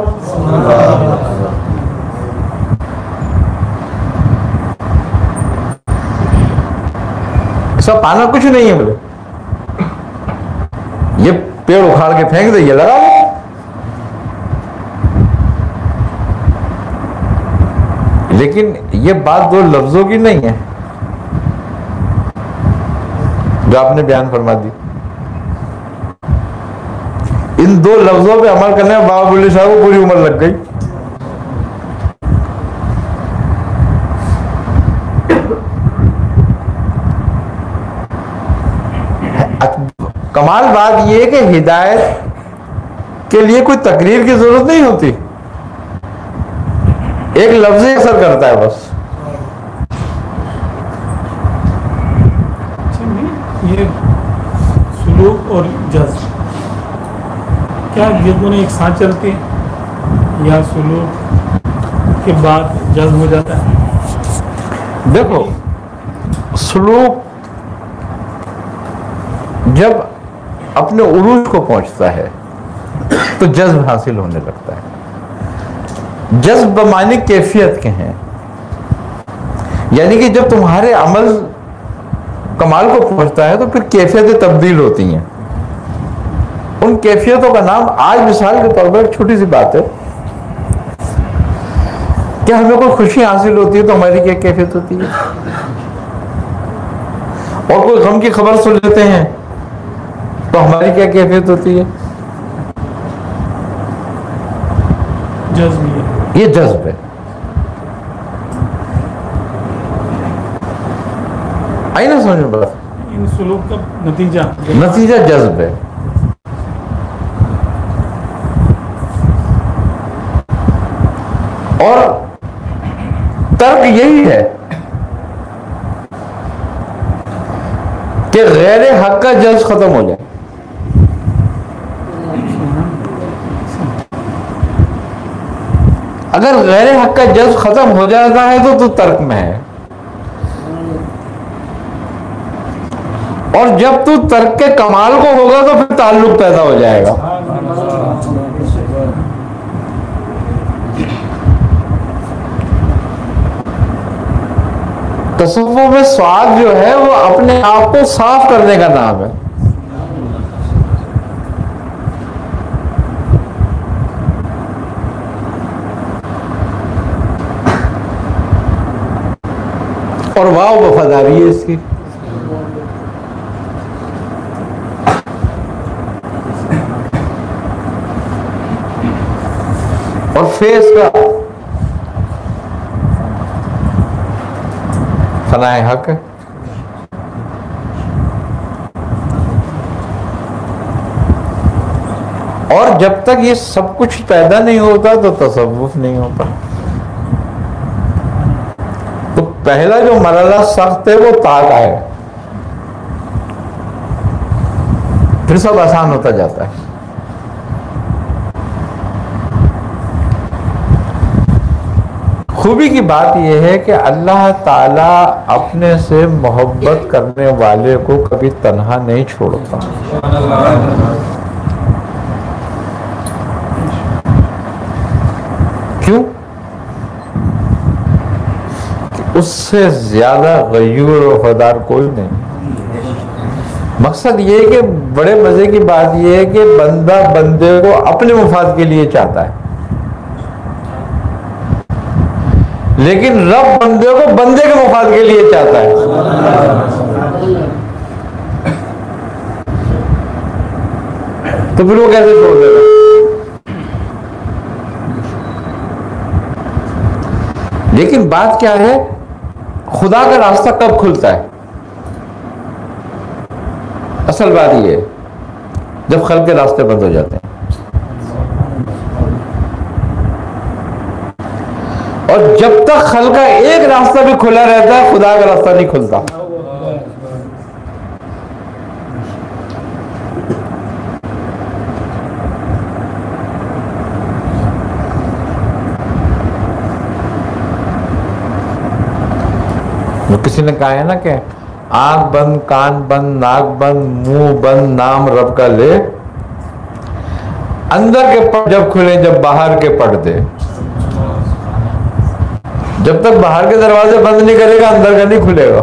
सब पाना कुछ नहीं है, बोले ये पेड़ उखाड़ के फेंक दे, ये लगा लो। लेकिन ये बात दो लफ्जों की नहीं है जो आपने बयान फरमा दी। इन दो लफ्जों पे अमल करने में बाबा बुल्ले शाह को पूरी उम्र लग गई। कमाल बात यह है कि हिदायत के लिए कोई तकरीर की जरूरत नहीं होती, एक लफ्ज ही असर करता है बस। ये सुलूक और जज्ब, क्या ये दोनों एक साथ चलते हैं या सुलूक के बाद जज्ब हो जाता है? देखो, सुलूक जब अपने उरूज को पहुंचता है तो जज्ब हासिल होने लगता है। जज्ब मानी कैफियत के हैं, यानी कि जब तुम्हारे अमल कमाल को पहुंचता है तो फिर कैफियतें तब्दील होती हैं। उन कैफियतों का नाम, आज मिसाल के तौर पर एक छोटी सी बात है कि हमें कोई खुशी हासिल होती है तो हमारी क्या कैफियत होती है, और कोई गम की खबर सुन लेते हैं तो हमारी क्या कैफियत होती है? जज्ब, ये जज्ब है। आई ना समझ में बात? इन सुलूक का नतीजा नतीजा जज्ब है। और तर्क यही है कि गैर हक का जज्ब खत्म हो जाए। अगर गैर हक का जज्ब खत्म हो जाता है तो तर्क में है। और जब तू तर्क के कमाल को होगा तो फिर ताल्लुक पैदा हो जाएगा। तसव्वुफ में स्वाद जो है वो अपने आप को साफ करने का नाम है। और वाह वफादारी है इसकी। और फेस का फनाए हक है। और जब तक ये सब कुछ पैदा नहीं होता तो तसव्वुफ नहीं होता। तो पहला जो मरहला सख्त है वो ताक आएगा, फिर सब आसान होता जाता है। खूबी की बात यह है कि अल्लाह ताला अपने से मोहब्बत करने वाले को कभी तन्हा नहीं छोड़ता। क्यों? उससे ज्यादा गयूर और वफादार कोई नहीं। मकसद ये है कि बड़े मजे की बात यह है कि बंदा बंदे को अपने मुफाद के लिए चाहता है, लेकिन रब बंदे को बंदे के मुफाद के लिए चाहता है। तो फिर वो कैसे छोड़ देगा? लेकिन बात क्या है, खुदा का रास्ता कब खुलता है? असल बात ये है जब खल्क के रास्ते बंद हो जाते हैं। और जब तक खल्क का एक रास्ता भी खुला रहता है खुदा का रास्ता नहीं खुलता। तो किसी ने कहा है ना कि आंख बंद, कान बंद, नाक बंद, मुंह बंद, नाम रब का ले, अंदर के पट जब खुले जब बाहर के पर्दे। जब तक बाहर के दरवाजे बंद नहीं करेगा अंदर का नहीं खुलेगा।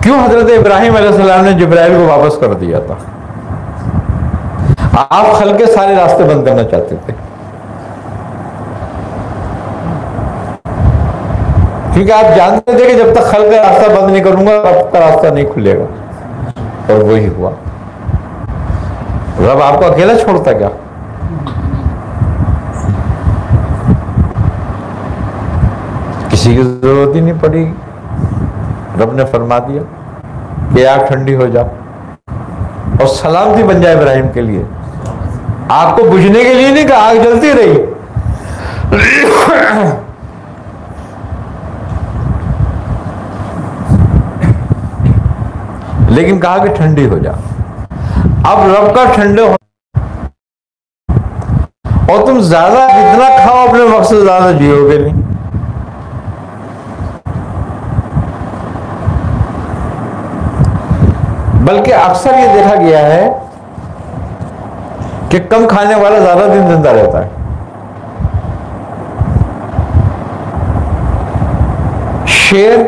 क्यों हजरत इब्राहिम अलैहिस्सलाम ने जिब्राइल को वापस कर दिया था? आप खल के सारे रास्ते बंद करना चाहते थे, क्योंकि आप जानते थे कि जब तक खल का रास्ता बंद नहीं करूंगा आपका रास्ता नहीं खुलेगा। और वही हुआ। रब आपको अकेला छोड़ता क्या? किसी की जरूरत ही नहीं पड़ी। रब ने फरमा दिया कि आग ठंडी हो जाओ और सलामती बन जाए इब्राहिम के लिए। आग को बुझने के लिए नहीं कहा, आग जलती रही। लेकिन कहा कि ठंडी हो जा। अब रब का ठंडे हो और तुम ज्यादा जितना खाओ अपने वक्त से ज्यादा जियोगे नहीं। बल्कि अक्सर ये देखा गया है कि कम खाने वाला ज्यादा दिन जिंदा रहता है। शेर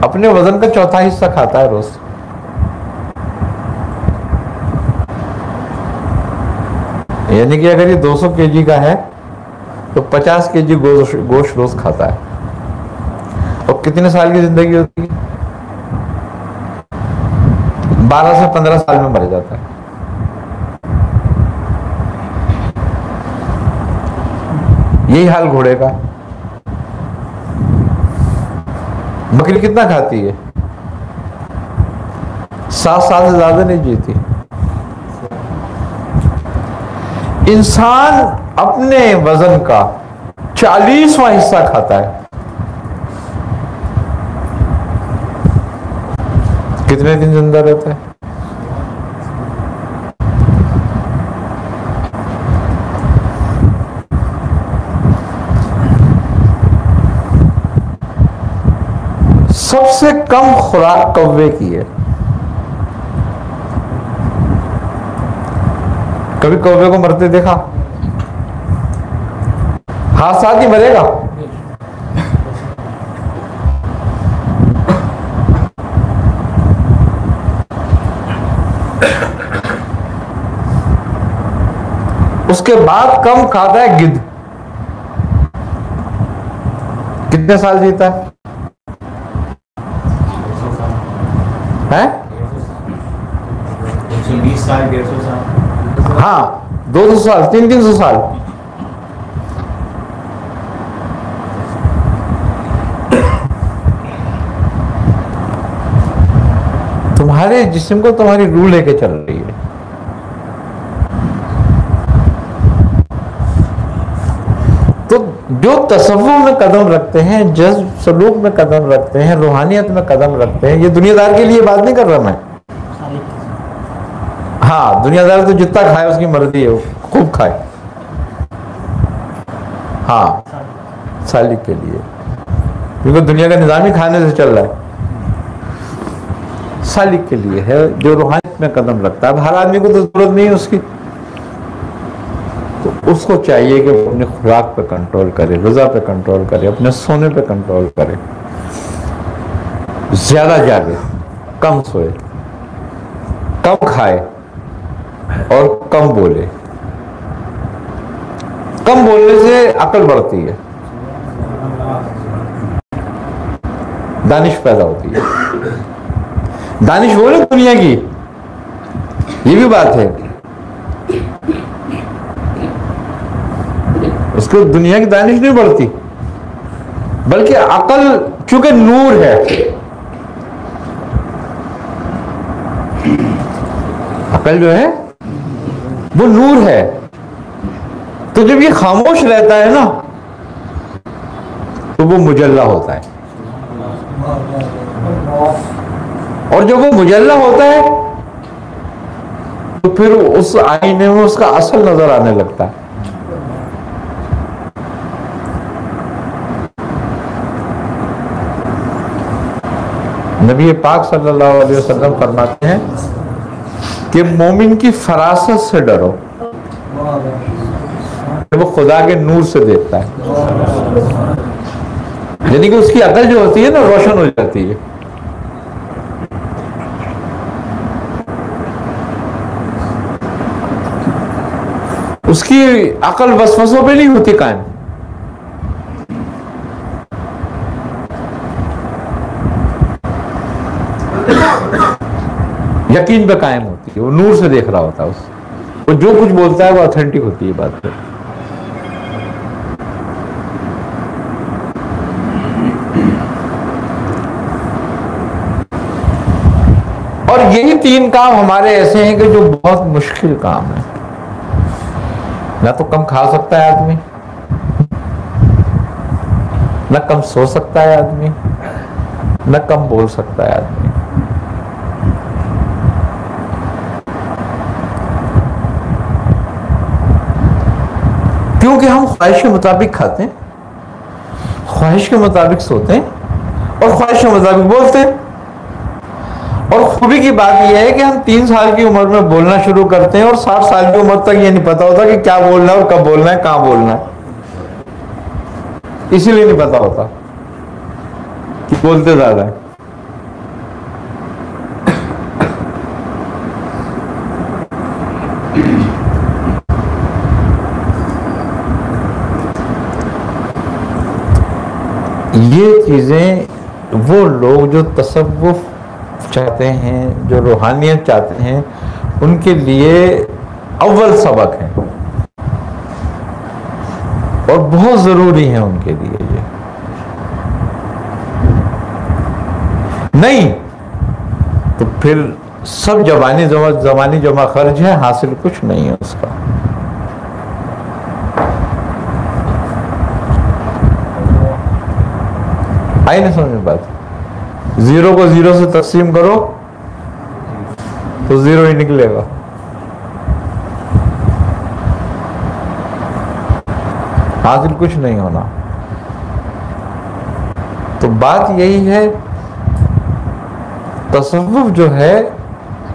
अपने वजन का चौथा हिस्सा खाता है रोज। यानी कि अगर ये 200 केजी का है तो 50 केजी गोश्त रोज खाता है। और कितने साल की जिंदगी होती है? 12 से 15 साल में मर जाता है। यही हाल घोड़े का। बकरी कितना खाती है? 7 साल से ज्यादा नहीं जीती। इंसान अपने वजन का 40वां हिस्सा खाता है। कितने दिन जिंदा रहता है? सबसे कम खुराक कौवे की है। कभी कौवे को मरते देखा? हाथ साथ ही मरेगा। उसके बाद कम खाता है गिद्ध। कितने साल जीता है? 120 साल 150 साल। हाँ, 200 साल 300 साल। तुम्हारे जिस्म को तुम्हारी रूह लेके चल रही है। तो जो तसव्वुफ में कदम रखते हैं, जज्ब सलूक में कदम रखते हैं, रूहानियत में कदम रखते हैं, ये दुनियादार के लिए बात नहीं कर रहा मैं। हाँ, दुनियादार तो जितना खाए उसकी मर्जी है, वो खूब खाए। हाँ, सालिक के लिए, क्योंकि दुनिया का निजाम ही खाने से चल रहा है। सालिक के लिए है जो रूहानियत में कदम रखता है। अब हर आदमी को तो जरूरत नहीं है उसकी, तो उसको चाहिए कि वो अपने खुराक पे कंट्रोल करे, ग़िज़ा पे कंट्रोल करे, अपने सोने पे कंट्रोल करे, ज्यादा जागे, कम सोए, कम खाए और कम बोले। कम बोलने से अकल बढ़ती है, दानिश पैदा होती है। दानिश वो ना दुनिया की, ये भी बात है। उसको दुनिया की दानिश नहीं बढ़ती, बल्कि अकल चूंकि नूर है, अकल जो है वो नूर है। तो जब ये खामोश रहता है ना, तो वो मुजल्ला होता है, और जब वो मुजल्ला होता है तो फिर उस आईने में उसका असल नजर आने लगता है। नबी पाक सल्लल्लाहु अलैहि वसल्लम फरमाते हैं कि मोमिन की फरासत से डरो, वो खुदा के नूर से देखता है। यानी कि उसकी अकल जो होती है ना, रोशन हो जाती है। उसकी अकल वसवसों पे नहीं होती कायम। यकीन पे कायम होती है, वो नूर से देख रहा होता है। वो जो कुछ बोलता है वो ऑथेंटिक होती है बात पे। और यही 3 काम हमारे ऐसे हैं कि जो बहुत मुश्किल काम है। ना तो कम खा सकता है आदमी, ना कम सो सकता है आदमी, ना कम बोल सकता है आदमी। क्योंकि हम ख्वाहिश के मुताबिक खाते हैं, ख्वाहिश के मुताबिक सोते हैं और ख्वाहिश के मुताबिक बोलते हैं। और खूबी की बात यह है कि हम 3 साल की उम्र में बोलना शुरू करते हैं और 60 साल की उम्र तक ये नहीं पता होता कि क्या बोलना है और कब बोलना है, कहां बोलना है। इसीलिए नहीं पता होता कि बोलते ज्यादा है। ये चीजें वो लोग जो तसव्वुफ चाहते हैं, जो रूहानियत चाहते हैं, उनके लिए अव्वल सबक है। और बहुत जरूरी है उनके लिए ये। नहीं तो फिर सब जमानी जमा खर्च है, हासिल कुछ नहीं है उसका। आई नहीं समझ में बात? जीरो को जीरो से तकसीम करो तो जीरो ही निकलेगा। हासिल कुछ नहीं होना। तो बात यही है, तसव्वुफ जो है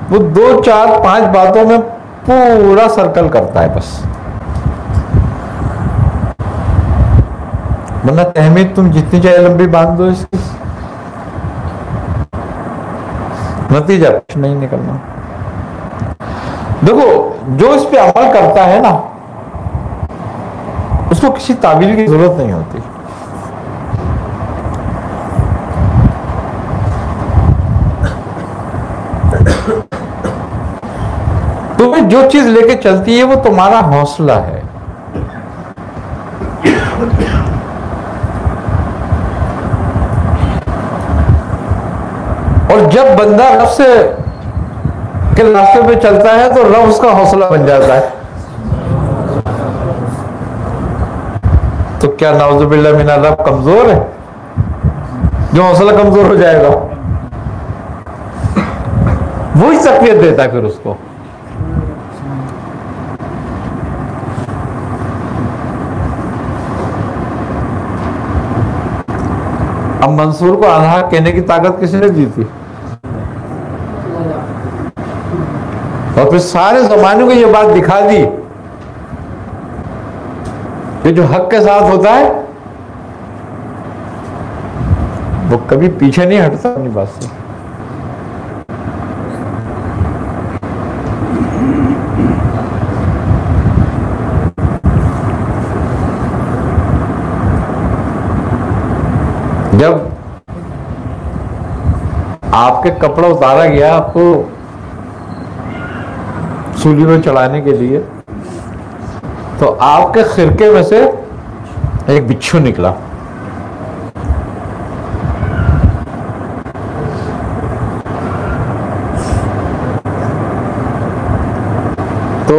वो 2 4 5 बातों में पूरा सर्कल करता है बस। वरना तहमीद तुम जितनी चाहे लंबी बांध दो इसकी, नतीजा कुछ नहीं निकलना। देखो जो इस पे अमल करता है ना, उसको किसी ताबील की जरूरत नहीं होती। तुम्हें जो चीज लेके चलती है वो तुम्हारा हौसला है। और जब बंदा रब से के रास्ते पे चलता है तो रब उसका हौसला बन जाता है। तो क्या नाउजुबिल्लाह मिना रब कमजोर है जो हौसला कमजोर हो जाएगा? वही तकवीत देता है फिर उसको। अब मंसूर को अल्लाह कहने की ताकत किसने दी थी? और फिर सारे जमाने को ये बात दिखा दी कि जो हक के साथ होता है वो कभी पीछे नहीं हटता अपनी बात से। जब आपके कपड़ा उतारा गया आपको सूली में चढ़ाने के लिए, तो आपके खिरके में से एक बिच्छू निकला। तो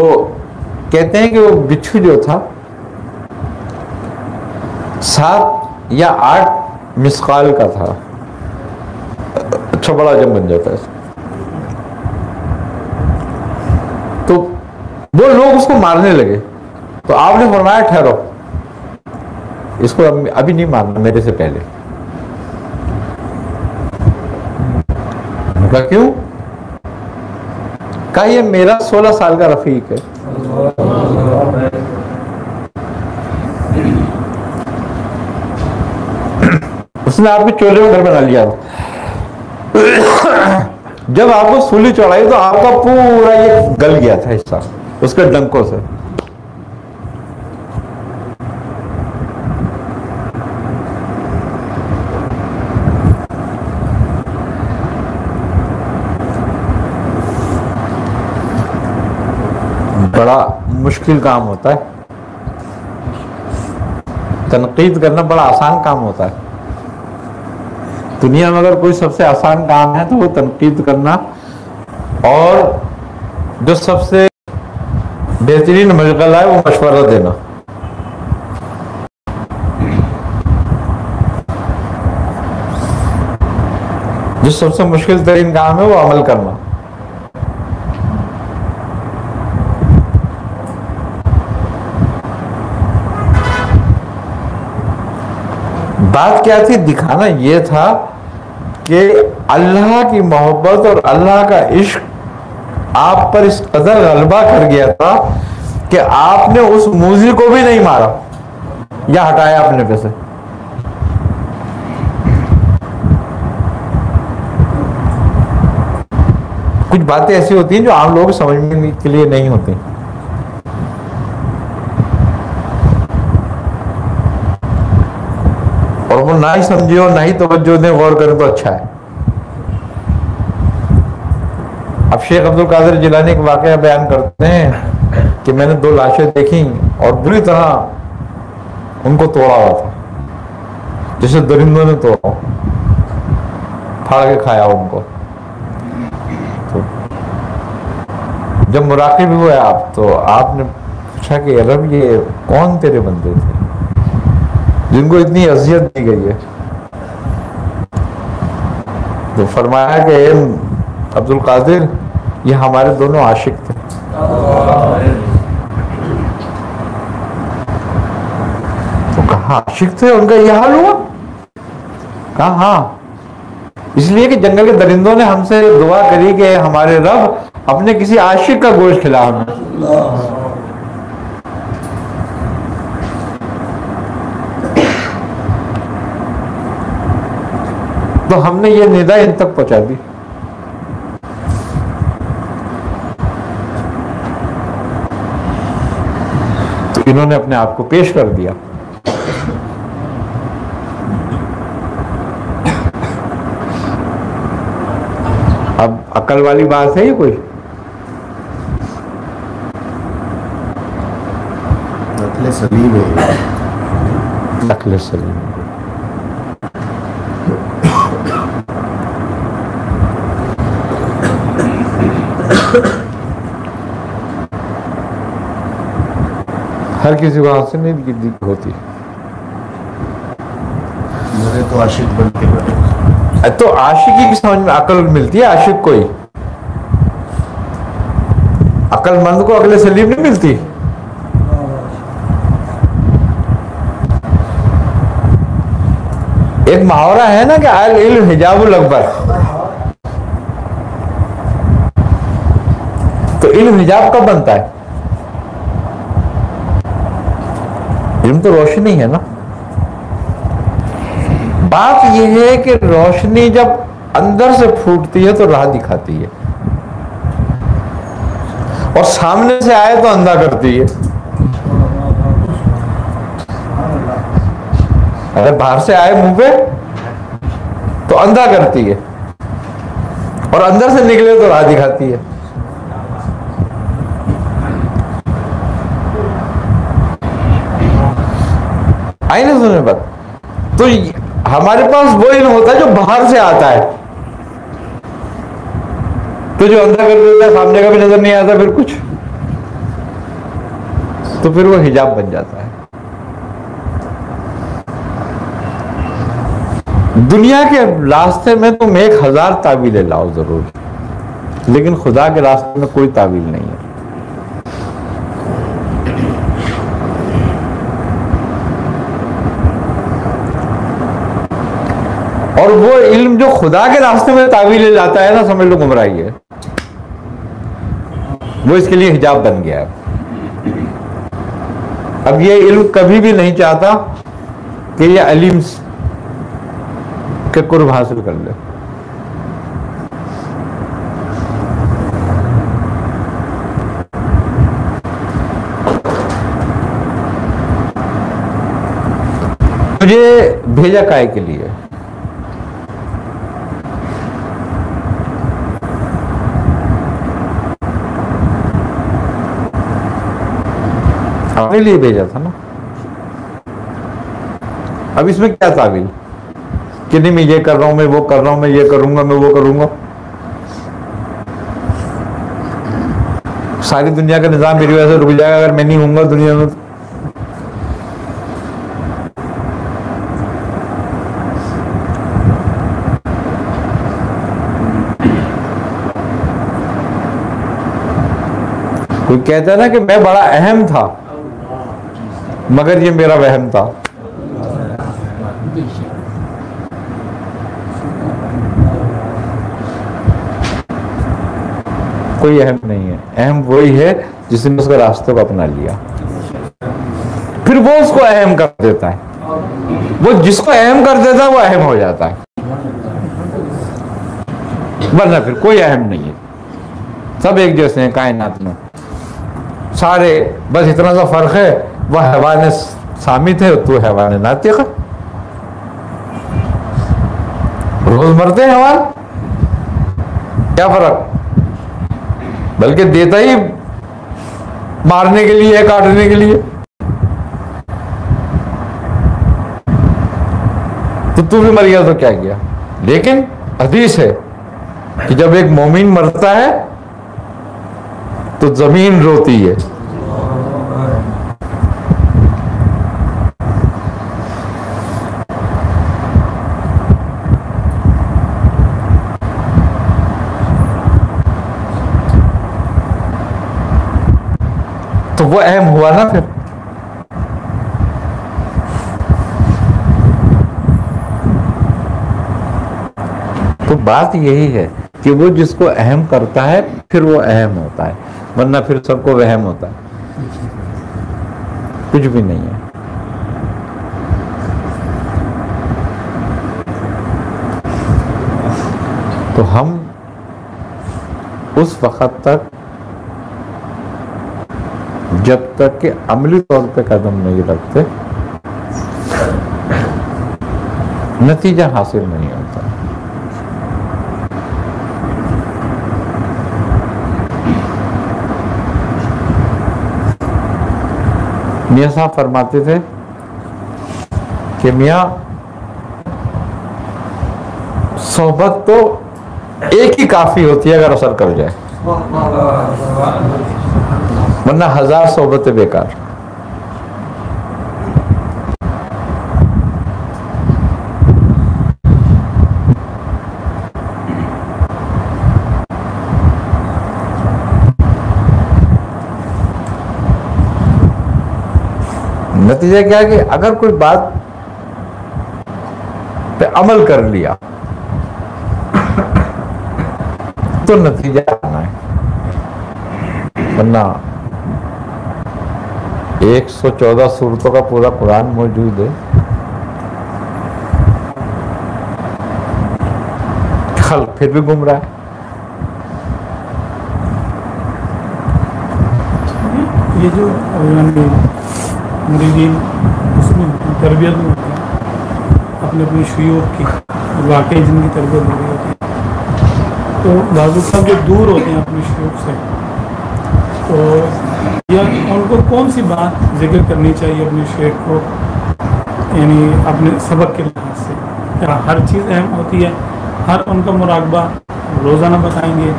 कहते हैं कि वो बिच्छू जो था 7 या 8 मिसकाल का था। अच्छा बड़ा जम बन जाता है। तो वो लोग उसको मारने लगे, तो आपने फरमाया ठहरो, इसको अभी नहीं मारना मेरे से पहले। कहा क्यों? कहा ये मेरा 16 साल का रफीक है। उसने आपके चोले में घर बना लिया। जब आपको सूली चढ़ाई तो आपका पूरा ये गल गया था हिस्सा उसके डंकों से। बड़ा मुश्किल काम होता है। तनकीद करना बड़ा आसान काम होता है। दुनिया में अगर कोई सबसे आसान काम है तो वो तनकीद करना, और जो सबसे बेहतरीन मशगला है वो मशवरा देना। जो सबसे मुश्किल तरीन काम है वो अमल करना। बात क्या थी? दिखाना ये था कि अल्लाह की मोहब्बत और अल्लाह का इश्क आप पर इस कदर गलबा कर गया था कि आपने उस मूजी को भी नहीं मारा या हटाया अपने पे से। कुछ बातें ऐसी होती हैं जो आम लोग समझने के लिए नहीं होती। और वो ना ही समझे और ना ही तवज्जो दें, गौर करें तो अच्छा है। अब शेख अब्दुल कादिर जिलानी एक वाकया बयान करते हैं कि मैंने 2 लाशें देखी और बुरी तरह उनको तोड़ा हुआ था, जैसे दरिंदों ने तोड़ा, फाड़ के खाया उनको। तो जब मुराकिब हुए आप, तो आपने पूछा कि रब ये कौन तेरे बंदे थे जिनको इतनी अजियत दी गई है? तो फरमाया कि अब्दुल कादिर, ये हमारे दोनों आशिक थे। तो कहा आशिक थे, उनका यह हाल हुआ? कहा हाँ, इसलिए कि जंगल के दरिंदों ने हमसे दुआ करी कि हमारे रब अपने किसी आशिक का गोश्त खिला हमें। तो हमने ये निदा इन तक पहुंचा दी। तो इन्होंने अपने आप को पेश कर दिया। अब अकल वाली बात है ये कोई? नकले सलीम है। नकले सलीम। हर किसी को हाथ से नहीं गिद्दी होती। मेरे तो आशिक बन के बने। तो आशिकी की समझ में अकल मिलती है आशिक को ही, अकलमंद को अगले सलीम नहीं मिलती। एक मुहावरा है ना कि अल इल्म हिजाबुल अकबर, तो इल्म हिजाब कब बनता है? इल्म तो रोशनी है ना। बात यह है कि रोशनी जब अंदर से फूटती है तो राह दिखाती है, और सामने से आए तो अंधा करती है। अगर बाहर से आए मुंह पे तो अंधा करती है, और अंदर से निकले तो राह दिखाती है। आई नहीं सुने बात? तो हमारे पास वो इल्म होता है जो बाहर से आता है, तो जो अंधा कर देता है, सामने का भी नजर नहीं आता फिर कुछ, तो फिर वो हिजाब बन जाता है। दुनिया के रास्ते में तुम 1000 तावीलें लाओ जरूर, लेकिन खुदा के रास्ते में कोई तावील नहीं है। और वो इल्म जो खुदा के रास्ते में तावील लाता है ना, समझ लो गुमराही है। वो इसके लिए हिजाब बन गया है। अब ये इल्म कभी भी नहीं चाहता कि ये अलीम के कुर्ब हासिल कर ले। मुझे भेजा काय के लिए? अपने लिए भेजा था ना। अब इसमें क्या तावील कि नहीं मैं ये कर रहा हूं, मैं वो कर रहा हूं, मैं ये करूंगा, मैं वो करूंगा। सारी दुनिया का निजाम मेरी वजह से रुक जाएगा अगर मैं नहीं हूंगा दुनिया में। कोई कहता है ना कि मैं बड़ा अहम था, मगर ये मेरा वहम था। कोई अहम नहीं है, अहम वही है जिसने उसके रास्ते को अपना लिया, फिर वो उसको अहम कर देता है। वो जिसको अहम कर देता है वो अहम हो जाता है, वरना फिर कोई अहम नहीं है। सब एक जैसे हैं कायनात में सारे, बस इतना सा फर्क है वह हैवान सामित है, तू हैवान नातिक है। रोज मरते हैं हैवान, क्या फर्क? बल्कि देता ही मारने के लिए, काटने के लिए। तो तू भी मर गया तो क्या किया। लेकिन हदीस है कि जब एक मोमिन मरता है तो जमीन रोती है। तो वो अहम हुआ ना फिर। तो बात यही है कि वो जिसको अहम करता है फिर वो अहम होता है, वरना फिर सबको वहम होता है, कुछ भी नहीं है। तो हम उस वक्त तक जब तक कि अमली तौर पे कदम नहीं रखते नतीजा हासिल नहीं होता। मियां साहब फरमाते थे कि मियां सोहबत तो एक ही काफी होती है अगर असर कर जाए, वरना 1000 सोहबतें बेकार। नतीजा क्या है कि अगर कोई बात पे अमल कर लिया तो नतीजा आना है, वरना 114 सूरतों का पूरा कुरान मौजूद है। खल फिर भी गुम रहा है। ये जो मुरीदीन उसमें तरबियत में होती है अपने अपनी शयूख की, वाकई जिनकी तरबियत हो रही होती है, तो बाजू साहब जो दूर होते हैं अपने शयूख से, तो या उनको कौन सी बात जिक्र करनी चाहिए अपने शेख को, यानी अपने सबक के लिहाज से? क्या हर चीज़ अहम होती है, हर उनका मुराकबा रोज़ाना बताएंगे,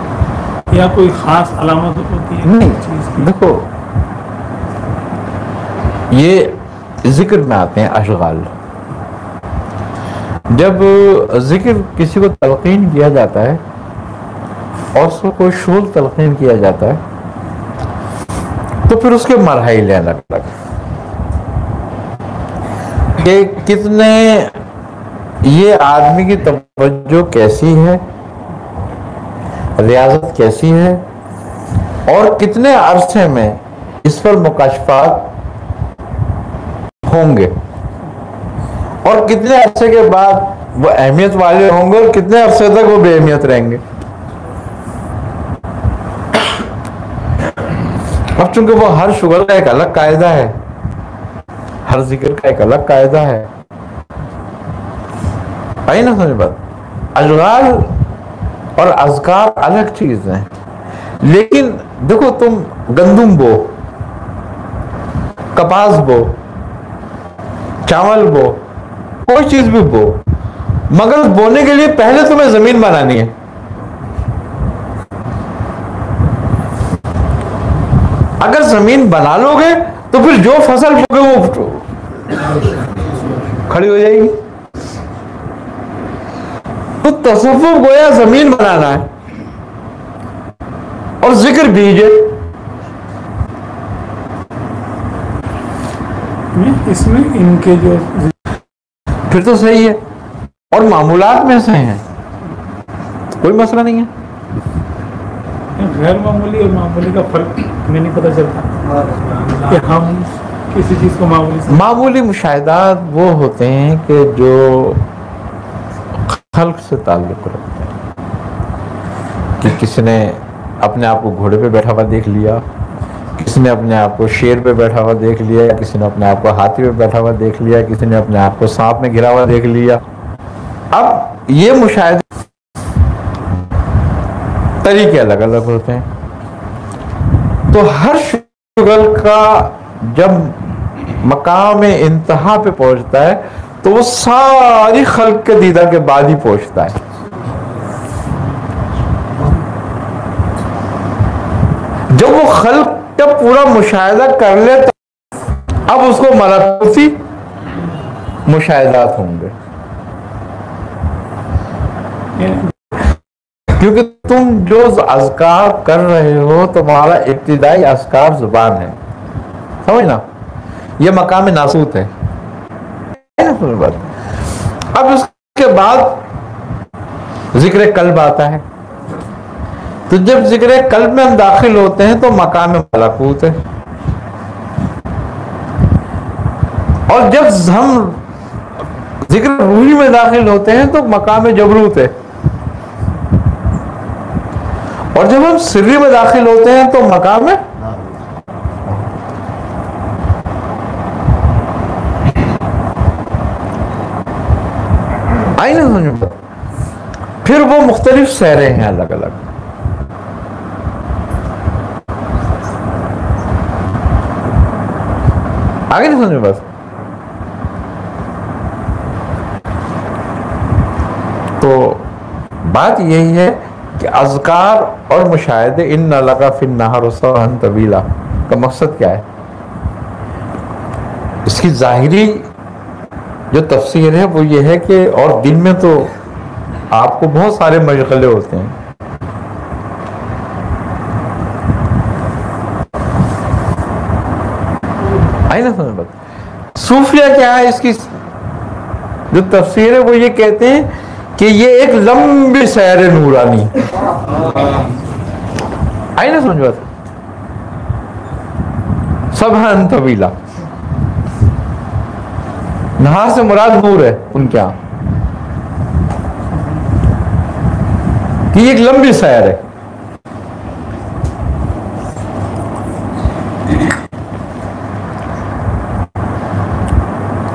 या कोई ख़ास अलामत होती है नहीं चीज़ की? देखो, ये जिक्र में आते हैं अशगाल। जब जिक्र किसी को तलकीन किया जाता है और उसको कोई शोल तलकीन किया जाता है तो फिर उसके मरहल अलग अलग कि कितने ये आदमी की तवज्जो कैसी है, रियाजत कैसी है, और कितने अरसे में इस पर मुकाशफात होंगे, और कितने अरसे के बाद वो अहमियत वाले होंगे और कितने अरसे तक वो बेअहमियत रहेंगे। अब चूंकि वो हर शुगर का एक अलग कायदा है, हर जिक्र का एक अलग कायदा है, आई ना समझ बात। अजगाल और अज़कार अलग चीज हैं। लेकिन देखो, तुम गंदुम बो, कपास बो, चावल बो, कोई चीज भी बो, मगर उस बोने के लिए पहले तुम्हें जमीन बनानी है। अगर जमीन बना लोगे तो फिर जो फसल बोगे वो खड़ी हो जाएगी। तो तसव्वुफ गोया जमीन बनाना है और जिक्र बीजे। इसमें इनके जो फिर तो सही है, और मामूलात में सही है, कोई मसला नहीं है। गैर मामूली और मामूली का फर्क हमें नहीं पता चलता कि हम किसी चीज को मामूली मुशाहिदात वो होते हैं कि जो खल्क से ताल्लुक रखते हैं, कि किसी ने अपने आप को घोड़े पे बैठा हुआ देख लिया, किसी ने अपने आप को शेर पे बैठा हुआ देख लिया, किसी ने अपने आप को हाथी पे बैठा हुआ देख लिया, किसी ने अपने आप को सांप में घिरा हुआ देख लिया। अब ये मुशाहिदे तरीके अलग अलग होते हैं। तो हर शुगल का जब मकाम इंतहा पे पहुंचता है तो वो सारी खल्क के दीदा के बाद ही पहुंचता है। जब वो खल्क का पूरा मुशाहिदा कर ले तो अब उसको मलकूती मुशाहिदात होंगे, क्योंकि तुम जो अज़कार कर रहे हो तुम्हारा इब्तिदाई अज़कार जुबान है, समझना, ये मकाम नासूत है ना तुम्हें बात। अब उसके बाद जिक्र कल्ब आता है, तो जब जिक्र कल्ब में हम दाखिल होते हैं तो मकाम मलकूत है, और जब हम जिक्र रूही में दाखिल होते हैं तो मकाम जबरूत है, और जब हम सिर्री में दाखिल होते हैं तो मकाम है आई ना समझ। फिर वो मुख्तलिफ सहरे हैं अलग अलग। आगे नहीं समझे बस। तो बात यही है कि अज़कार और मुशाहिदे इन लगा फिन नहर सहन तवीला का मकसद क्या है? इसकी ज़ाहिरी जो तफसीर है वो ये है कि और दिन में तो आपको बहुत सारे मशगले होते हैं, आई ना समझ बात। सूफिया क्या है, इसकी जो तफसीर है वो ये कहते हैं कि ये एक लंबी सैर नूरानी, आई ना समझ बात। सबहन तवीला, नहार से मुराद नूर है उनके यहां, कि ये एक लंबी सैर है।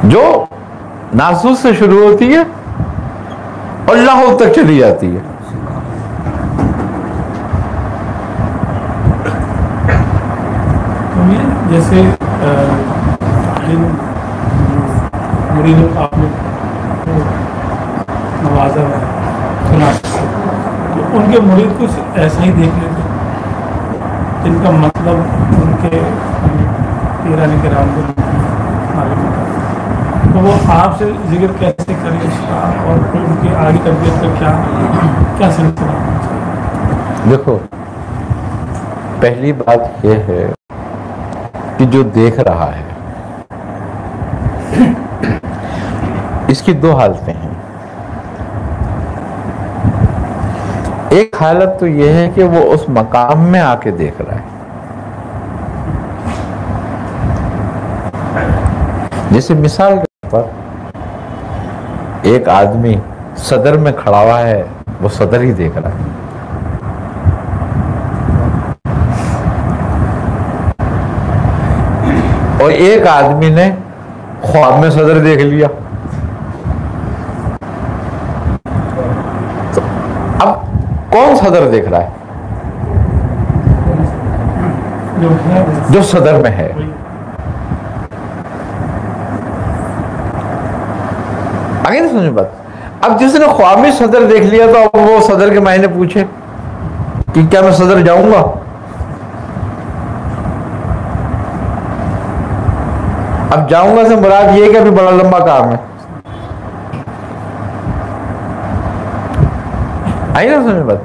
जो नासूस से शुरू होती है और लाहौर तक चली जाती है। तो ये जैसे जिन मुरीदों को आपने नवाजा है सुना, तो उनके मुरीद कुछ ऐसा ही देख लेते जिनका मतलब उनके पीरानी के राम को मालूम होता, तो वो आपसे जिक्र कैसे करें इसका, और फिर उनकी आगे तबीयत का क्या सिलसिला होना चाहिए? देखो, पहली बात यह है कि जो देख रहा है इसकी दो हालतें हैं। एक हालत तो यह है कि वो उस मकाम में आके देख रहा है, जैसे मिसाल के तौर पर एक आदमी सदर में खड़ा हुआ है, वो सदर ही देख रहा है। और एक आदमी ने ख्वाब में सदर देख लिया, तो अब कौन सदर देख रहा है? जो सदर में है। आगे नहीं समझ बात। अब जिसने ख्वाब में सदर देख लिया तो अब वो सदर के मायने पूछे कि क्या मैं सदर जाऊंगा? अब जाऊंगा से मुराद ये कि अभी बड़ा लंबा काम है, आई ना समझ बात।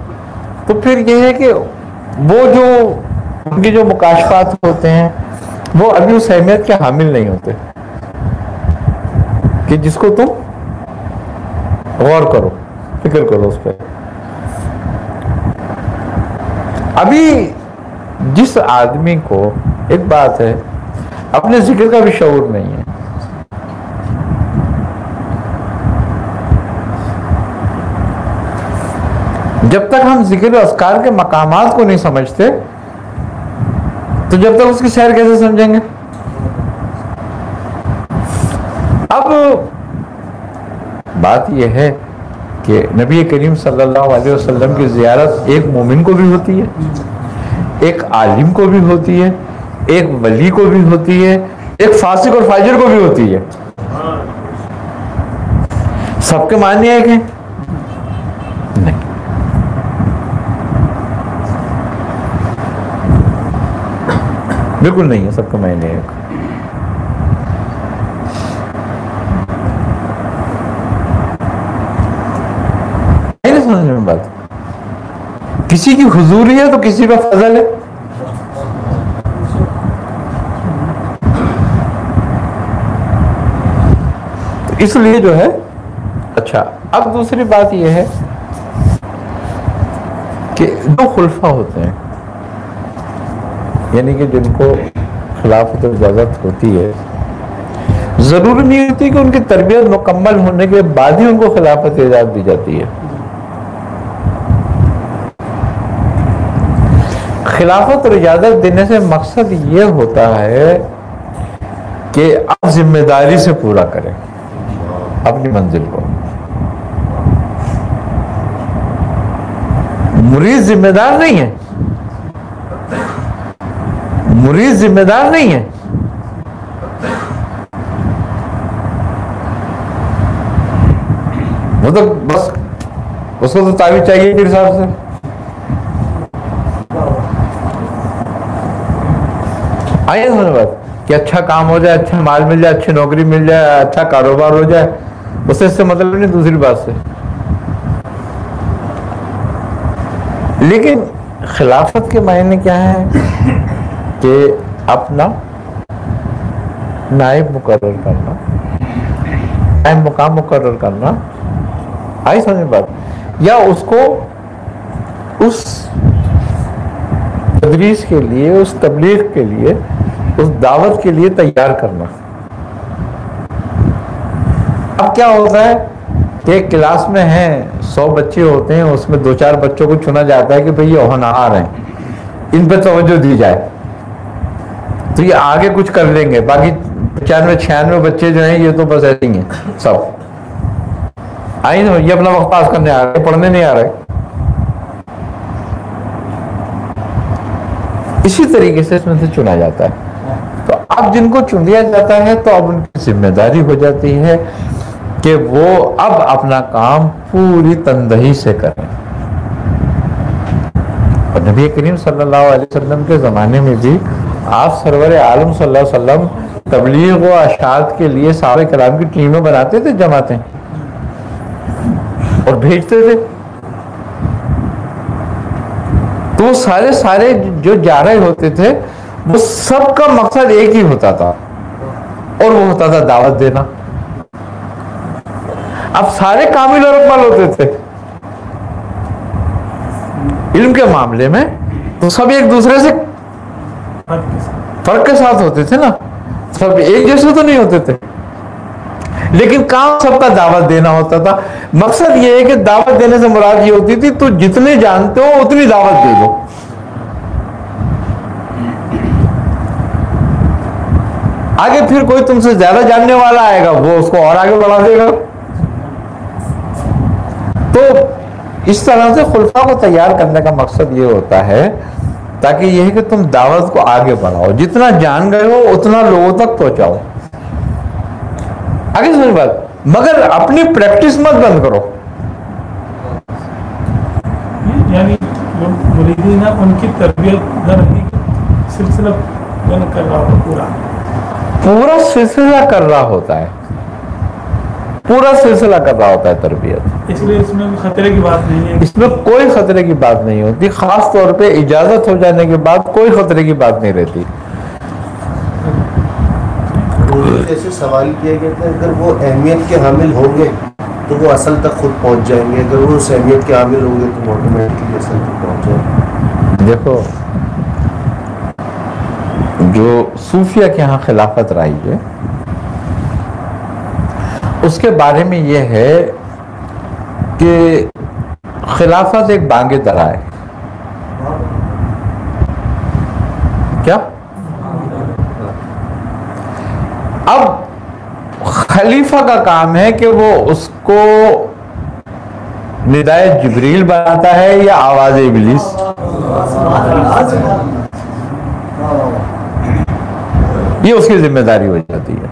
तो फिर ये है कि वो जो उनके जो मुकाशफात होते हैं वो अभी उस अहमियत के हामिल नहीं होते कि जिसको तुम गौर करो, फिक्र करो उस पर। अभी जिस आदमी को, एक बात है, अपने जिक्र का भी शऊर नहीं है, जब तक हम जिक्र अस्कार के मकामात को नहीं समझते तो जब तक उसकी सैर कैसे समझेंगे? अब बात यह है कि नबी करीम सल्लल्लाहु अलैहि वसल्लम की ज़ियारत एक मोमिन को भी होती है, एक आलिम को भी होती है, एक वली को भी होती है, एक फासिक और फाजिर को भी होती है। सबके मान्य एक है? नहीं। बिल्कुल नहीं है सबके मायने एक। नहीं समझ में बात। किसी की हुजूरी है तो किसी का फजल है। तो इसलिए जो है, अच्छा अब दूसरी बात यह है कि जो खुलफा होते हैं, यानी कि जिनको खिलाफत इजाजत होती है, जरूरी नहीं होती कि उनकी तरबियत मुकम्मल होने के बाद ही उनको खिलाफत इजाजत दी जाती है। खिलाफत और इजाजत देने से मकसद ये होता है कि आप जिम्मेदारी से पूरा करें अपनी मंजिल को। मुरीद जिम्मेदार नहीं है, मुरीद जिम्मेदार नहीं है। वो तो बस उसको तो ताबीज चाहिए पीर साहब से। आइए धन्यवाद कि अच्छा काम हो जाए, अच्छा माल मिल जाए, अच्छी नौकरी मिल जाए, अच्छा कारोबार हो जाए, उससे इससे मतलब नहीं दूसरी बात से। लेकिन खिलाफत के मायने क्या है कि अपना नायब मुकर्रर करना, नायब मुकाम मुकर्रर करना, आई समझ बात, या उसको उस तदरीस के लिए, उस तबलीग के लिए, उस दावत के लिए तैयार करना। अब क्या होता है कि एक क्लास में हैं 100 बच्चे होते हैं, उसमें 2-4 बच्चों को चुना जाता है कि भाई ये होनहार हैं, इन पर तवज्जो दी जाए तो ये आगे कुछ कर लेंगे। बाकी 95-96 बच्चे जो हैं ये तो बस ऐसे ही हैं सब, आई ना, ये अपना वक्त पास करने आ रहे, पढ़ने नहीं आ रहे। इसी तरीके से इसमें से चुना जाता है। तो अब जिनको चुन लिया जाता है तो अब उनकी जिम्मेदारी हो जाती है कि वो अब अपना काम पूरी तनदही से करें। और नबी करीम सल्लल्लाहु अलैहि वसल्लम के ज़माने में भी आप सरवर आलम सल्लल्लाहु अलैहि वसल्लम तबलीग व अशात के लिए सारे कलाम की टीमें बनाते थे, जमातें, और भेजते थे। तो सारे जो जा रहे होते थे वो सबका मकसद एक ही होता था, और वो होता था दावत देना। अब सारे कामिल और अकमल होते थे इल्म के मामले में, तो सब एक दूसरे से फर्क के साथ होते थे ना, सब एक जैसे तो नहीं होते थे, लेकिन काम सबका दावत देना होता था। मकसद ये है कि दावत देने से मुराद ये होती थी तो जितने जानते हो उतनी दावत दे दो। आगे फिर कोई तुमसे ज्यादा जानने वाला आएगा, वो उसको और आगे बढ़ा देगा। तो इस तरह से खुलफा को तैयार करने का मकसद ये होता है ताकि यह है कि तुम दावत को आगे बढ़ाओ, जितना जान गए हो उतना लोगों तक पहुंचाओ। आगे समझ बात, मगर अपनी प्रैक्टिस मत बंद करो। यानी मुरीदीन उनकी तरबियत सिलसिला कर रहा होता, पूरा सिलसिला कर रहा होता है, पूरा सिलसिला कर रहा होता है तरबियत। इसलिए इसमें खतरे की बात नहीं है, इसमें कोई खतरे की बात नहीं होती। खास तौर पे इजाजत हो जाने के बाद कोई खतरे की बात नहीं रहती। जैसे सवाल किया गया था, अगर वो अहमियत के हामिल होंगे तो वो असल तक खुद पहुंच जाएंगे, अगर वो उस अहमियत के हामिल होंगे तो ऑटोमेटिकली असल तक पहुंच जाएंगे। देखो, जो सूफिया के यहाँ खिलाफत रही है उसके बारे में यह है कि खिलाफत एक बांगे दरा है। क्या? अब खलीफा का काम है कि वो उसको निदाए जिब्रील बनाता है या आवाज इब्लीस। ये उसकी जिम्मेदारी हो जाती है।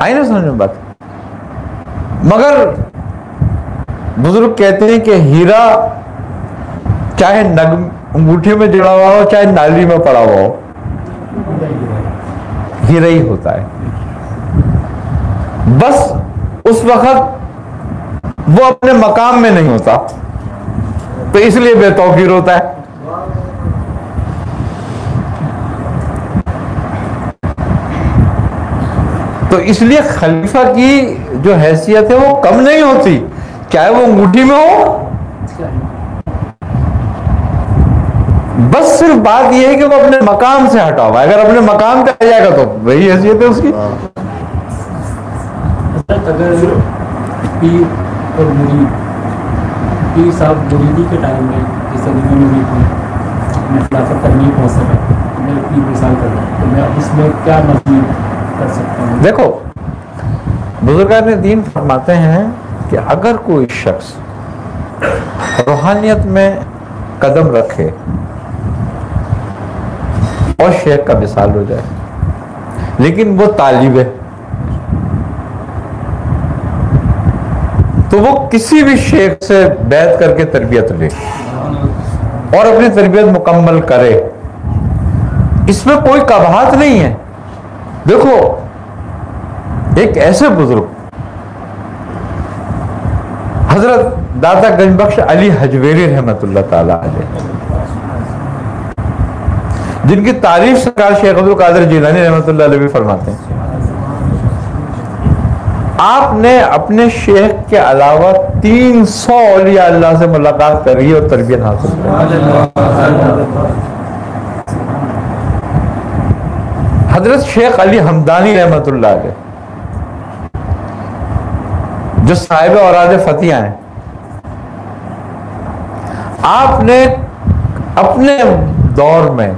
आई ना समझ में बात। मगर बुजुर्ग कहते हैं कि हीरा चाहे नग अंगूठी में जड़ा हुआ हो चाहे नाली में पड़ा हुआ हो, हीरा ही होता है। बस उस वक्त वो अपने मकाम में नहीं होता, तो इसलिए बेतौकीर होता है। तो इसलिए खलीफा की जो हैसियत है वो कम नहीं होती, चाहे वो अंगूठी में हो। बस सिर्फ बात यह है कि वो अपने मकाम से हटा हुआ है। अगर अपने मकाम पे आ जाएगा तो वही हैसियत है उसकी। अगर पीर और मुरीद, पीर साहब मुरीदी के टाइम में जैसे मैं मुरीद हूँ, मैं खिलाफत तक नहीं पहुँच सका, मैं अपनी मिसाल कर रहा हूँ, तो मैं अब इसमें क्या मजबूर कर सकता हूँ? देखो, बुजुर्गान दीन फरमाते हैं कि अगर कोई शख्स रूहानियत में कदम रखे और शेख का मिसाल हो जाए, लेकिन वो तालिब है, तो वो किसी भी शेख से बैत करके तरबियत ले और अपनी तरबियत मुकम्मल करे, इसमें कोई कबाहत नहीं है। देखो, एक ऐसे बुजुर्ग हजरत दाता गंजबख्श अली हजवेरी रहमतुल्लाह ताला अलैह, जिनकी तारीफ सरकार शेख अब्दुल कादिर जिलानी रहमतुल्लाह अलैह भी फरमाते हैं, आपने अपने शेख के अलावा 300 औलिया अल्लाह से मुलाकात करी और तरबियत हासिल की। हजरत शेख अली हमदानी रहमतुल्लाह अलैह, जो साहिब औराद फतिया हैं, आपने अपने दौर में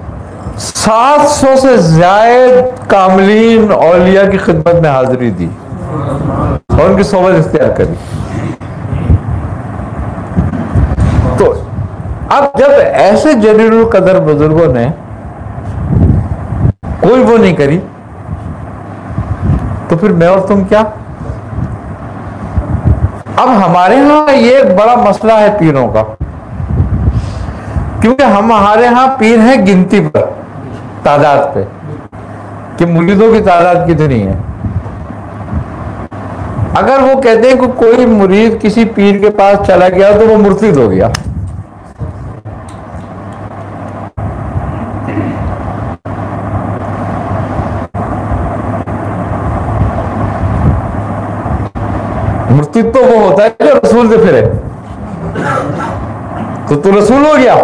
700 से ज्यादा कामलीन औलिया की खिदमत में हाजिरी दी और उनकी सोबत इख्तियार करी। तो अब जब ऐसे जलीलुल कदर बुजुर्गों ने कोई वो नहीं करी, तो फिर मैं और तुम क्या? अब हमारे यहां ये एक बड़ा मसला है पीरों का, क्योंकि हमारे यहां पीर है गिनती पर, तादाद पे, कि मुरीदों की तादाद कितनी है। अगर वो कहते हैं कि कोई मुरीद किसी पीर के पास चला गया तो वो मुर्शिद हो गया, मुर्शिद तो वो होता है जो रसूल से फिरे, तो तू रसूल हो गया।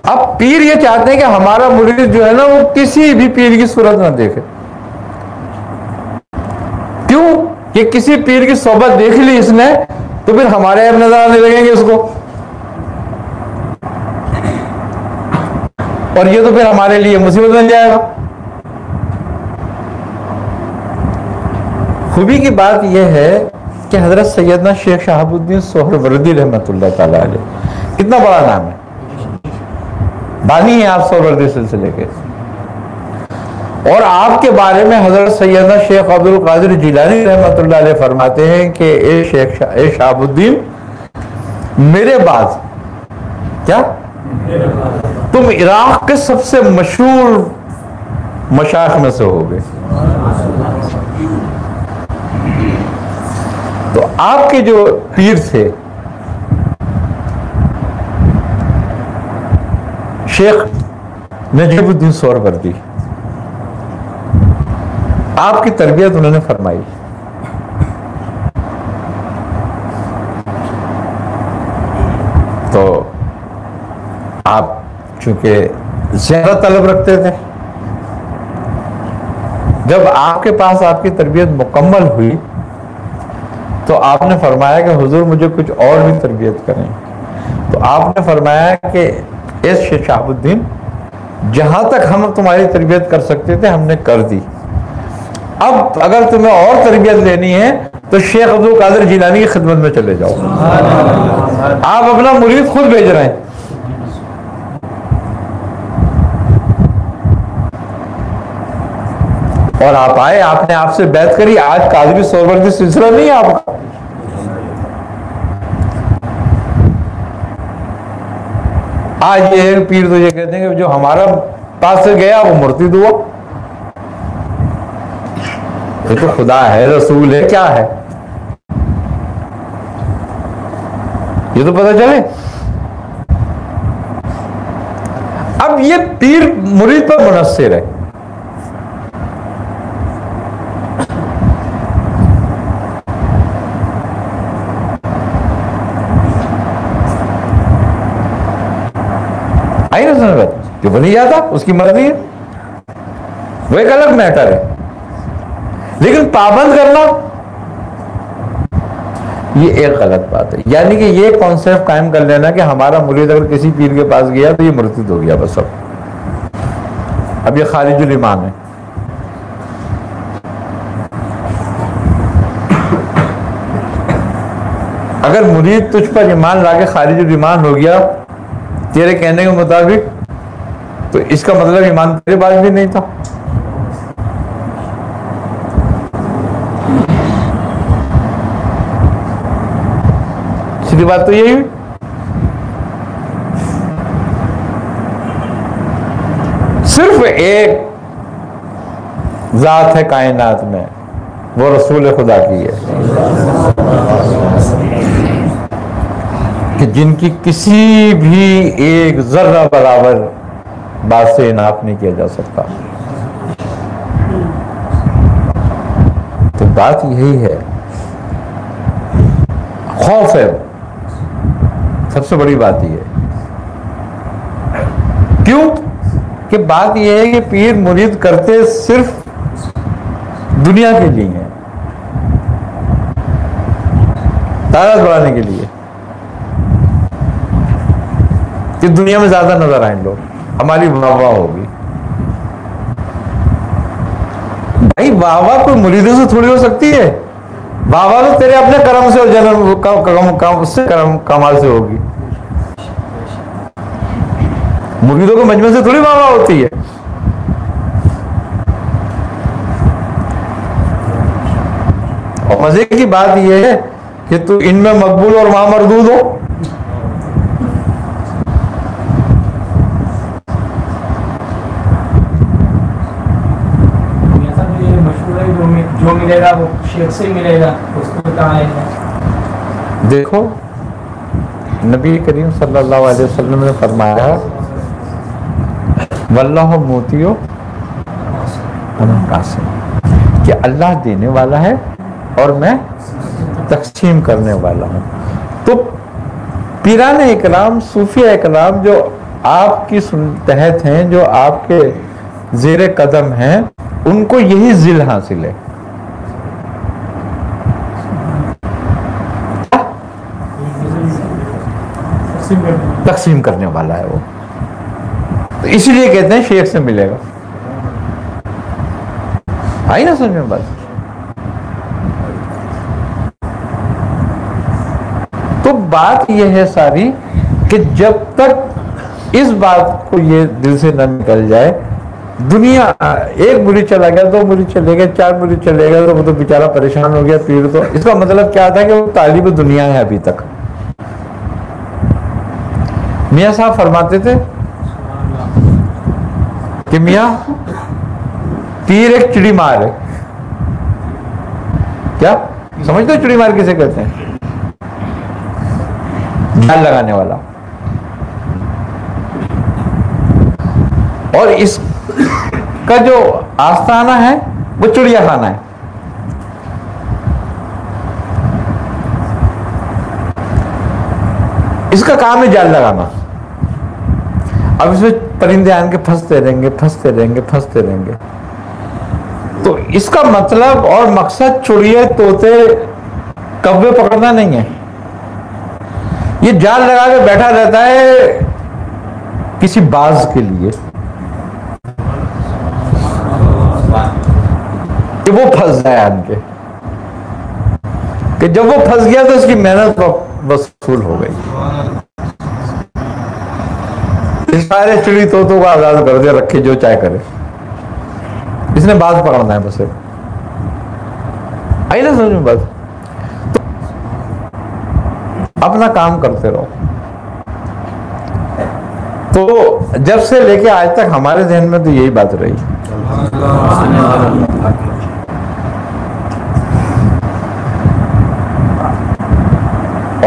अब पीर ये चाहते हैं कि हमारा मुरीद जो है ना वो किसी भी पीर की सूरत ना देखे। क्यों? कि किसी पीर की सोबत देख ली इसने तो फिर हमारे अब नजर आने लगेंगे उसको, और ये तो फिर हमारे लिए मुसीबत बन जाएगा। खूबी की बात यह है कि हजरत सैयदना शेख शहाबुद्दीन सोहरवर्दी रहमतुल्लाह ताला अलैह, कितना बड़ा नाम है, बानी है आप सोहरवर्दी सिलसिले के, और आपके बारे में हजरत सैयदना शेख अब्दुल कादिर जिलानी रहमतुल्लाह अलैह फरमाते हैं कि ए शहाबुद्दीन, मेरे बाद क्या तुम इराक के सबसे मशहूर मशाइख में से होगे। तो आपके जो पीर थे शेख नजीबुद्दीन सोहरवर्दी, आपकी तरबियत उन्होंने फरमाई। तो आप चूंकि ज्यादा तलब रखते थे, जब आपके पास आपकी तरबियत मुकम्मल हुई तो आपने फरमाया कि हुजूर मुझे कुछ और भी तरबियत करें। तो आपने फरमाया कि इस शेख शहाबुद्दीन, जहां तक हम तुम्हारी तरबियत कर सकते थे हमने कर दी, अब अगर तुम्हें और तरबियत लेनी है तो शेख अब्दुल कादिर जिलानी की खिदमत में चले जाओ। आप अपना मुरीद खुद भेज रहे हैं। और आप आए, आपने आपसे बैत करी। आज कादरी सोहबर्दी सिलसिला नहीं है आपका। आज ये पीर तो ये कहते हैं कि जो हमारा पास से गया वो मूर्ति दुआ। ये तो खुदा है, रसूल है, क्या है ये तो पता चले। अब ये पीर मुरीद पर मुनस्सिर है। आई ना समझ, जो बनी जाता उसकी मर्जी है, वो एक अलग मैटर है। लेकिन पाबंद करना ये एक गलत बात है। यानी कि ये कॉन्सेप्ट कायम कर लेना कि हमारा मुरीद अगर किसी पीर के पास गया तो ये मुर्तिद हो गया बस। अब ये खारिजुल ईमान है। अगर मुरीद तुझ पर ईमान लाके खारिजुल ईमान हो गया तेरे कहने के मुताबिक, तो इसका मतलब ईमान तेरे पास भी नहीं था। सीधी बात तो यही हुई। सिर्फ एक जात है कायनात में, वो रसूल खुदा की है, कि जिनकी किसी भी एक जर्रा बराबर बात से इनाफ नहीं किया जा सकता। तो बात यही है, खौफ है, सबसे बड़ी बात यह है। क्यों कि बात यह है कि पीर मुरीद करते सिर्फ दुनिया के लिए है, ताकत बढ़ाने के लिए, कि दुनिया में ज्यादा नजर आए लोग, हमारी वाह होगी। भाई वाह कोई मुरीदों से थोड़ी हो सकती है। वाह तो तेरे अपने कर्म से और जन्म से कर्म कमाल से होगी। मुरीदों के मजमे से थोड़ी वाह होती है। और मजे की बात यह है कि तू इनमें मकबूल और वहां मरदूद हो। जो मिलेगा वो शेख से मिलेगा, उसको कहाँ है। देखो नबी करीम सल्लल्लाहु अलैहि वसल्लम ने फरमाया, वल्लाहु मोतियो कासिम, कि अल्लाह देने वाला है और मैं तकसीम करने वाला हूं। तो पीराने इकराम, सूफिया इकराम जो आपकी तहत हैं, जो आपके जेर कदम हैं, उनको यही जिल हासिल है। तकसीम करने वाला है वो, तो इसीलिए कहते हैं शेख से मिलेगा। आई ना समझ में बात। तो बात यह है सारी कि जब तक इस बात को ये दिल से न निकल जाए, दुनिया एक मुरीद चला गया, दो मुरीद चले गए, चार मुरीद चले गए, तो वो तो बेचारा परेशान हो गया पीर। तो इसका मतलब क्या था कि वो तालिब दुनिया है अभी तक। मियाँ साहब फरमाते थे कि मियाँ पीर एक चिड़ी मार है। क्या समझते हो चिड़ी मार किसे कहते हैं? जाल लगाने वाला। और इसका जो आस्थाना है वो चिड़िया खाना है। इसका काम है जाल लगाना। अब इसमें परिंदे आन के फंसते रहेंगे, फंसते रहेंगे, फंसते रहेंगे। तो इसका मतलब और मकसद चिड़िया, तोते, कौवे पकड़ना नहीं है। ये जाल लगा के बैठा रहता है किसी बाज के लिए कि वो फंस जाए आन के, कि जब वो फंस गया तो इसकी मेहनत वसूल हो गई। इस सारे चिड़ी तोतों को आजाद कर दे, रखे जो चाहे करे। इसने बात पकड़ना है बस। आई ना समझ में बात? तो अपना काम करते रहो। तो जब से लेके आज तक हमारे ध्यान में तो यही बात रही।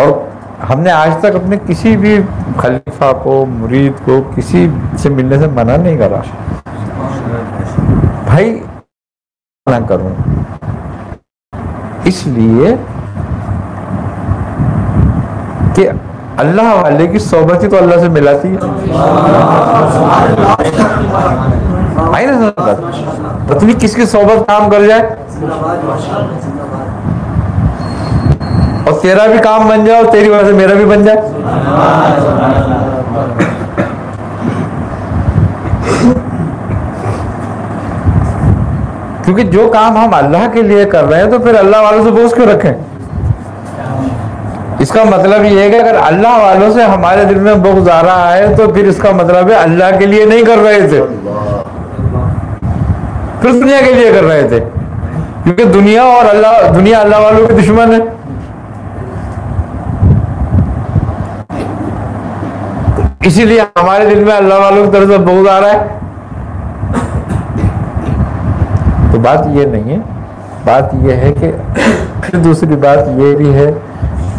और हमने आज तक अपने किसी भी खलीफा को, मुरीद को किसी से मिलने से मना नहीं करा भाई, ना करूं। इसलिए कि अल्लाह वाले की सोबत ही तो अल्लाह से मिलाती है। आई ना समझ? पत्नी किसकी सोबत काम कर जाए और तेरा भी काम बन जाए और तेरी वजह से मेरा भी बन जाए। क्योंकि जो काम हम अल्लाह के लिए कर रहे हैं तो फिर अल्लाह वालों से बोझ क्यों रखें? इसका मतलब ये है कि अगर अल्लाह वालों से हमारे दिल में बुग़्ज़ आ रहा है तो फिर इसका मतलब है अल्लाह के लिए नहीं कर रहे थे, फिर दुनिया के लिए कर रहे थे। क्योंकि दुनिया और अल्लाह, दुनिया अल्लाह वालों के दुश्मन है। इसीलिए हमारे दिल में अल्लाह वालों की तरफ से बुग़्ज़ आ रहा है। तो बात ये नहीं है, बात ये है कि फिर दूसरी बात ये भी है,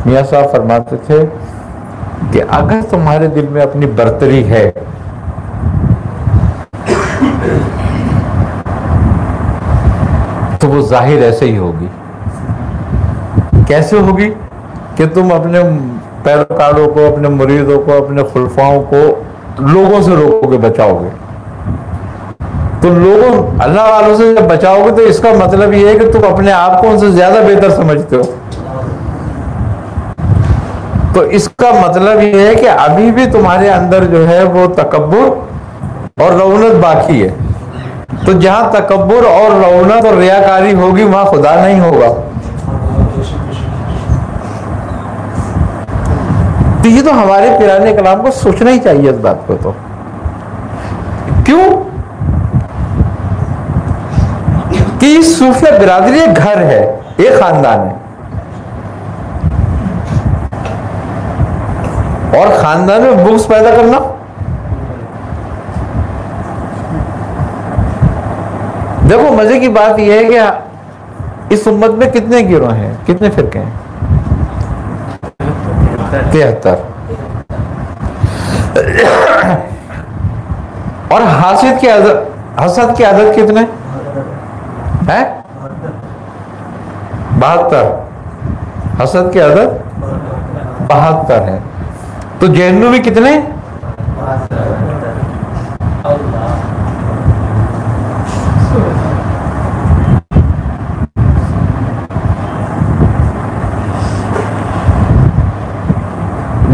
मियाँ साहब फरमाते थे कि अगर तुम्हारे दिल में अपनी बर्तरी है तो वो जाहिर ऐसे ही होगी। कैसे होगी? कि तुम अपने पैरोकारों को, अपने मुरीदों को, अपने खुलफाओं को लोगों से रोकोगे, बचाओगे। तो लोगों, अल्लाह वालों से जब बचाओगे तो इसका मतलब ये है कि तुम अपने आप को उनसे ज्यादा बेहतर समझते हो। तो इसका मतलब ये है कि अभी भी तुम्हारे अंदर जो है वो तकब्बुर और रौनत बाकी है। तो जहां तकब्बुर और रौनत और रियाकारी होगी वहां खुदा नहीं होगा। तो ये तो हमारे पिराने कलाम को सोचना ही चाहिए इस बात को। तो क्यों कि सूफिया बिरादरी एक घर है, एक खानदान है, और खानदान में बुग़्ज़ पैदा करना देखो मजे की बात यह है कि इस उम्मत में कितने गिरोह हैं, कितने फिरके हैं? 73। और हसद की आदत कितने हैं? 72। हसद की आदत 72 है। तो जहन्नुमी कितने?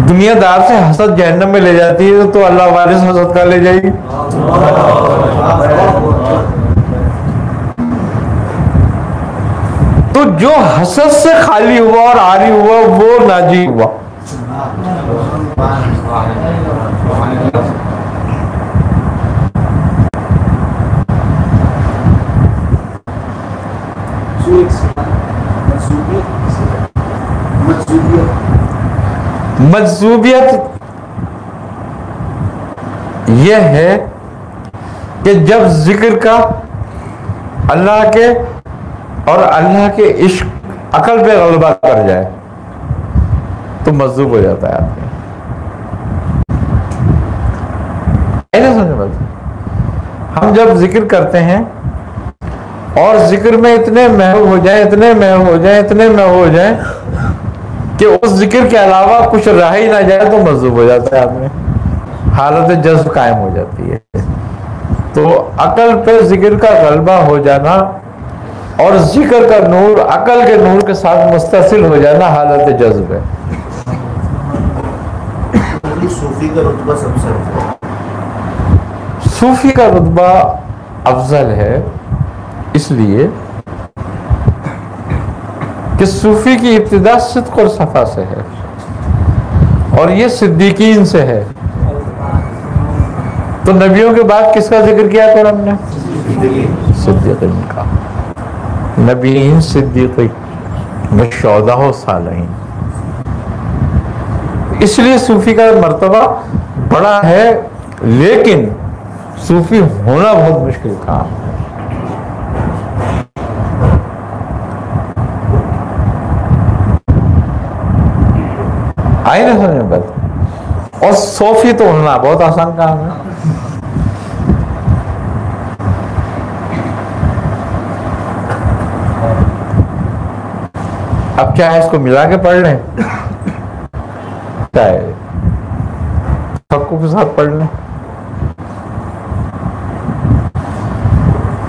दुनियादार से हसद जहन्नम में ले जाती है तो अल्लाह वाले से हसद का ले जाएगी। तो जो हसद से खाली हुआ और आरी हुआ वो नाजी हुआ। मजसूबियत यह है कि जब जिक्र का अल्लाह के और अल्लाह के इश्क अकल पे गलबा कर जाए तो मजसूब हो जाता है आदमी। ऐसा समझ बात। हम जब जिक्र करते हैं और जिक्र में इतने महव हो जाए, इतने महव हो जाए, इतने महव हो जाए कि उस जिक्र के अलावा कुछ रह ही ना जाए तो मजसूब हो जाता है आदमी, हालत जज्ब कायम हो जाती है। तो अकल पे जिक्र का गलबा हो जाना और जिक्र का नूर अकल के नूर के साथ मुस्तसिल हो जाना हालत जज्ब है। सूफी का रुतबा सबसे सूफी का रुतबा अफजल है इसलिए कि सूफी की इब्तिदा सिद्क़ और सफ़ा से है और ये सिद्दीकीन से है। तो नबियों के बाद किसका जिक्र किया कुरान ने? सिद्दीक़ीन का, नबीयीन सिद्दीक़ीन व शुहदा सालिहीन। इसलिए सूफी का मर्तबा बड़ा है, लेकिन सूफी होना बहुत मुश्किल काम है। आई ना समझ में बात। और सूफी तो होना बहुत आसान काम है। अब क्या है, इसको मिला के पढ़ लें, क्या है सबको के साथ पढ़ लें,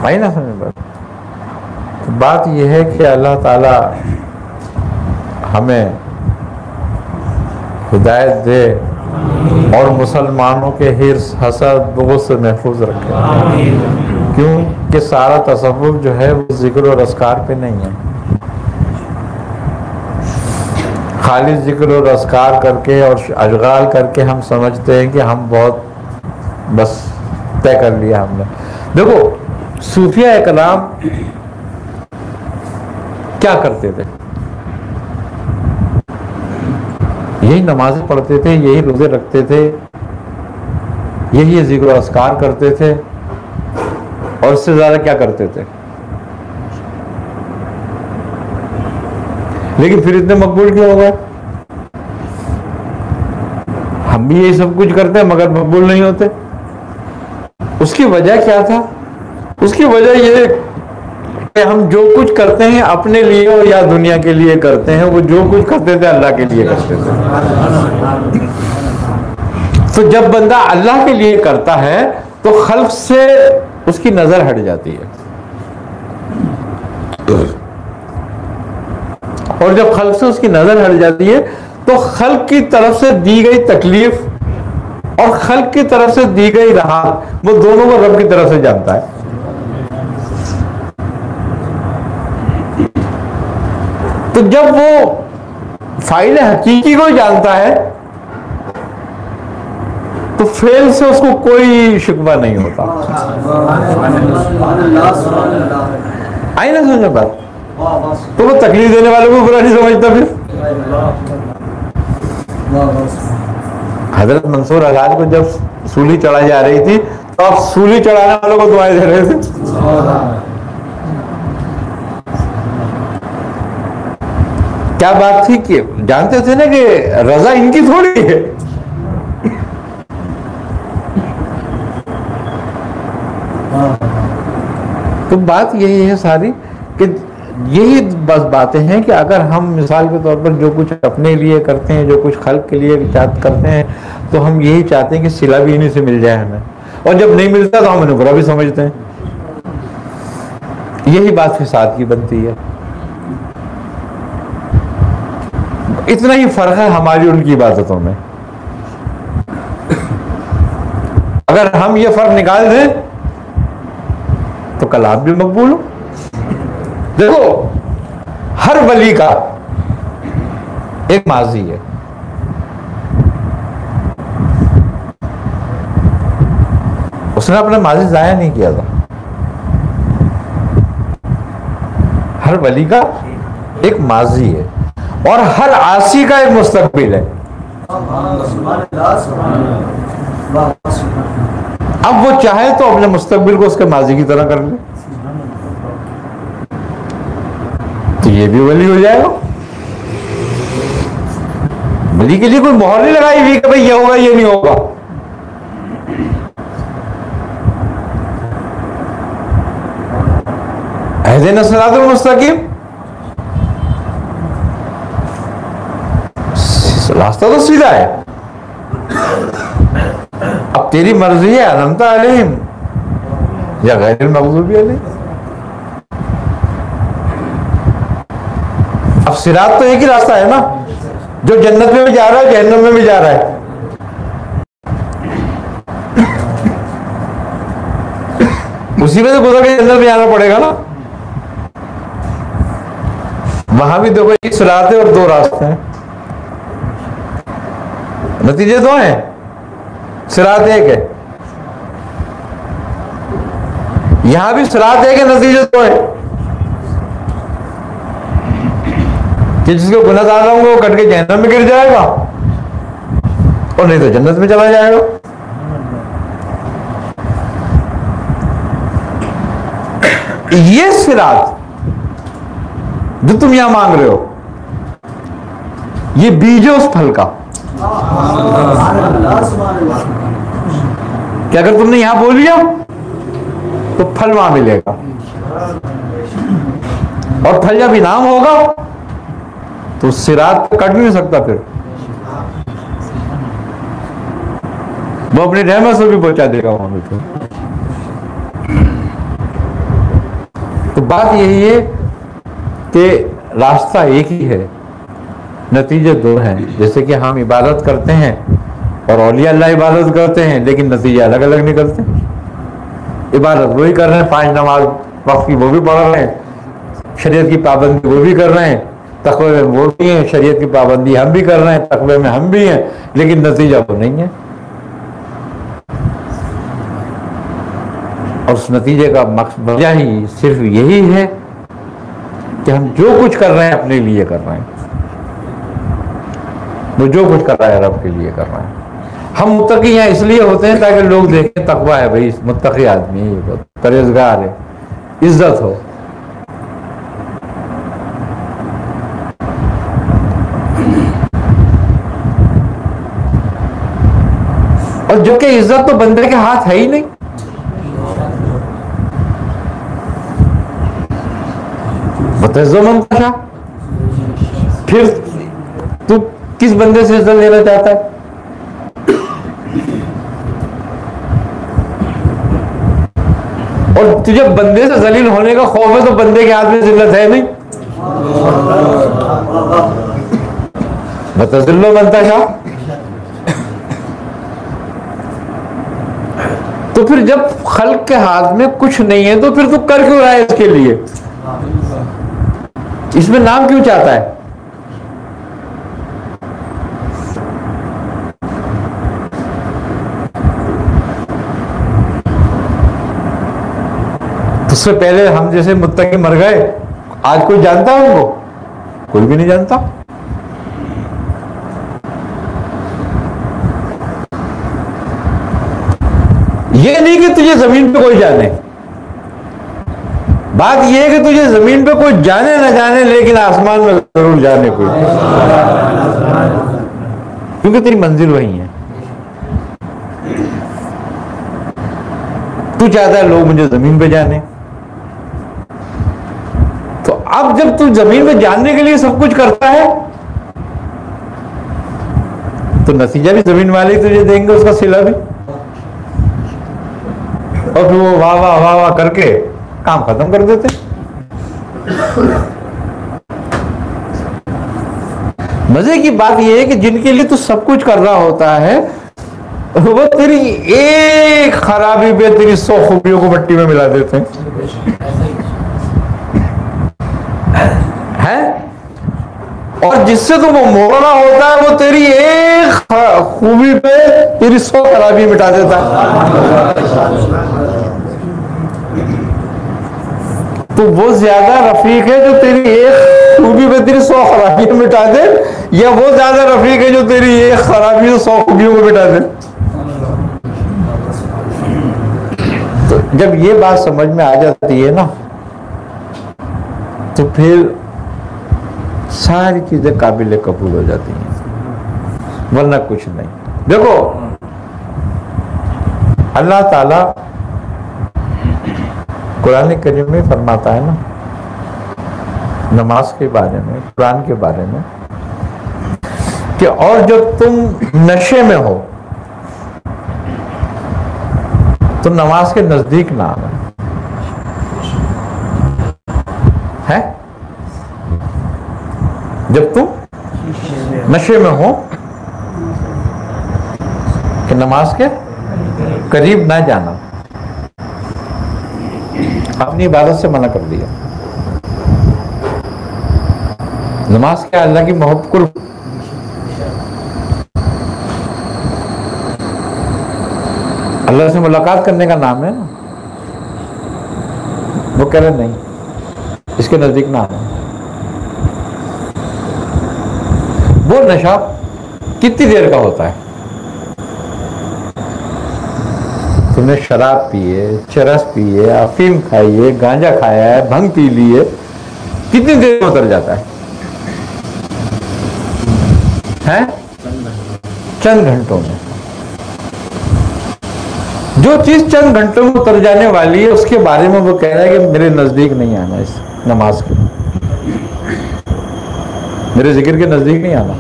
आई ना समझ में बात। तो बात यह है कि अल्लाह ताला हमें हिदायत दे और मुसलमानों के हिर्स, हसद, बुग़्ज़ से महफूज रखे। क्योंकि सारा तसव्वुफ जो है वो जिक्र और अस्कार पे नहीं है। खाली जिक्र और अस्कार करके और अशगाल करके हम समझते हैं कि हम बहुत बस तय कर लिया हमने। देखो सूफिया इकराम क्या करते थे, यही नमाज़ें पढ़ते थे, यही रोजे रखते थे, यही जिक्र अस्कार करते थे, और इससे ज्यादा क्या करते थे। लेकिन फिर इतने मकबूल क्यों हो गए? हम भी यही सब कुछ करते हैं मगर मकबूल नहीं होते। उसकी वजह क्या था? उसकी वजह ये कि हम जो कुछ करते हैं अपने लिए और या दुनिया के लिए करते हैं, वो जो कुछ करते थे अल्लाह के लिए करते थे। तो जब बंदा अल्लाह के लिए करता है तो खल्क से उसकी नजर हट जाती है, और जब खल्क से उसकी नजर हट जाती है तो खल्क की तरफ से दी गई तकलीफ और खल्क की तरफ से दी गई राहत, वो दोनों को रब की तरफ से जानता है। तो जब वो फाइल हकीकी को जानता है तो फेल से उसको कोई शिकवा नहीं होता। आई ना समझ बात? तो वो तकलीफ देने वालों को बुरा नहीं समझता। फिर हजरत मंसूर अलाज को जब सूली चढ़ाई जा रही थी तो आप सूली चढ़ाने वालों को दुआएं दे रहे थे। क्या बात थी कि जानते थे ना कि रजा इनकी थोड़ी है। तो बात यही है सारी कि यही बस बातें हैं कि अगर हम मिसाल के तौर पर जो कुछ अपने लिए करते हैं, जो कुछ खल्क के लिए करते हैं, तो हम यही चाहते हैं कि सिला भी इन्हीं से मिल जाए हमें, और जब नहीं मिलता तो हम उन्हें बुरा भी समझते हैं। यही बात फिसाद की बनती है। इतना ही फर्क है हमारी उनकी इबादतों में। अगर हम ये फर्क निकाल दें तो कल आप भी मकबूल हो। देखो हर वली का एक माजी है। उसने अपना माजी जाया नहीं किया था। हर वली का एक माजी है और हर आसी का एक मुस्तकबिल है। अब वो चाहे तो अपने मुस्तकबिल को उसके माजी की तरह कर ले, तो ये भी वली हो जाएगा। वली के लिए कोई मोहर नहीं लगाई हुई कि भाई ये होगा ये नहीं होगा। अहदे सिरातुल मुस्तकीम, रास्ता तो सीधा है। अब तेरी मर्जी है अनंता अलैहिम या गैरिल मग़ज़ूबी अलैहिम। अब सिरात तो एक ही रास्ता है ना, जो जन्नत में भी जा रहा है जहन्नम में भी जा रहा है। उसी में से गुजर के जन्नत में जाना पड़ेगा ना। वहां भी देखो एक सिरात है और दो रास्ते हैं, नतीजे दो हैं, सिरात एक है। यहां भी सिरात है कि नतीजे तो है कि जिसको गुनाह ज्यादा होंगे वो कट के जहन्नम में गिर जाएगा और नहीं तो जन्नत में चला जाएगा। ये सिरात जो तुम यहां मांग रहे हो, ये बीज है उस फल का। कि अगर तुमने यहां बोल लिया तो फल वहां मिलेगा, और फल जब इनाम होगा तो सिरात कट नहीं सकता, फिर वो अपनी रहमत से भी पहुंचा देगा वहां पे। तो बात यही है कि रास्ता एक ही है, नतीजे दो हैं। जैसे कि हम इबादत करते हैं और औलिया अल्लाह इबादत करते हैं, लेकिन नतीजे अलग अलग निकलते हैं। इबादत वही कर रहे हैं, 5 नमाज वक्त की वो भी पढ़ रहे हैं, शरीयत की पाबंदी वो भी कर रहे हैं, तकवे में वो भी हैं, शरीयत की पाबंदी हम भी कर रहे हैं, तकवे में हम भी हैं, लेकिन नतीजा वो नहीं है। और उस नतीजे का मकसद वजह ही सिर्फ यही है कि हम जो कुछ कर रहे हैं अपने लिए कर रहे हैं, वो जो कुछ कर रहा है रब के लिए कर रहे हैं। हम मुत्तकी यहाँ इसलिए होते हैं ताकि लोग देखें तकवा है, भाई मुत्तकी आदमी है, ये परहेजगार है, इज्जत हो। और जो कि इज्जत तो बंदे के हाथ है ही नहीं। बताइए मंतशा, फिर तू किस बंदे से इज्जत लेना चाहता है? और तुझे बंदे से जलील होने का खौफ है तो बंदे के हाथ में जिल्लत है नहीं। बता जिल्लो मंतशा। तो फिर जब खल्क के हाथ में कुछ नहीं है तो फिर तू कर क्यों रहा है इसके लिए? इसमें नाम क्यों चाहता है? उससे पहले हम जैसे मुत्तकी मर गए, आज कोई जानता है उनको? कोई भी नहीं जानता। ये नहीं कि तुझे जमीन पे कोई जाने, बात यह है कि तुझे जमीन पे कोई जाने ना जाने, लेकिन आसमान में जरूर जाने कोई, क्योंकि तेरी मंजिल वही है। तू चाहता है लोग मुझे जमीन पे जाने, तो अब जब तू जमीन पे जानने के लिए सब कुछ करता है तो नतीजा भी जमीन वाले ही तुझे देंगे, उसका सिला भी, और फिर वो वाह वाह वाह वाह करके काम खत्म कर देते। मजे की बात यह है कि जिनके लिए तू सब कुछ कर रहा होता है वो तेरी एक खराबी पे तेरी 100 खूबियों को मट्टी में मिला देते हैं, और जिससे तुम मोड़ना होता है वो तेरी एक खूबी पे तेरी 100 खराबी मिटा देता है। तो वो ज्यादा रफीक है जो तेरी एक खूबी पे तेरी 100 खराबियां मिटा दे, या वो ज्यादा रफीक है जो तेरी एक खराबी से 100 खूबियों को मिटा दे? तो जब ये बात समझ में आ जाती है ना, तो फिर सारी चीजें काबिल कबूल हो जाती हैं, वरना कुछ नहीं। देखो अल्लाह ताला कुरान करीम में फरमाता है ना, नमाज के बारे में, कुरान के बारे में, कि और जब तुम नशे में हो तो नमाज के नजदीक ना आना है। जब तुम नशे में हो कि नमाज के करीब ना जाना, अपनी इबादत से मना कर दिया। नमाज क्या अल्लाह की मोहब्बत कुर्ब, अल्लाह से मुलाकात करने का नाम है ना। वो कह रहे नहीं, इसके नजदीक ना आना। वो नशा कितनी देर का होता है? तुमने शराब पी है, चरस पी है, अफीम खाई है, गांजा खाया है, भंग पी ली है, कितनी देर में उतर जाता है? हैं? चंद घंटों में। जो चीज चंद घंटों में उतर जाने वाली है उसके बारे में वो कह रहा है कि मेरे नजदीक नहीं आना, इस नमाज के, मेरे जिक्र के नजदीक नहीं आना,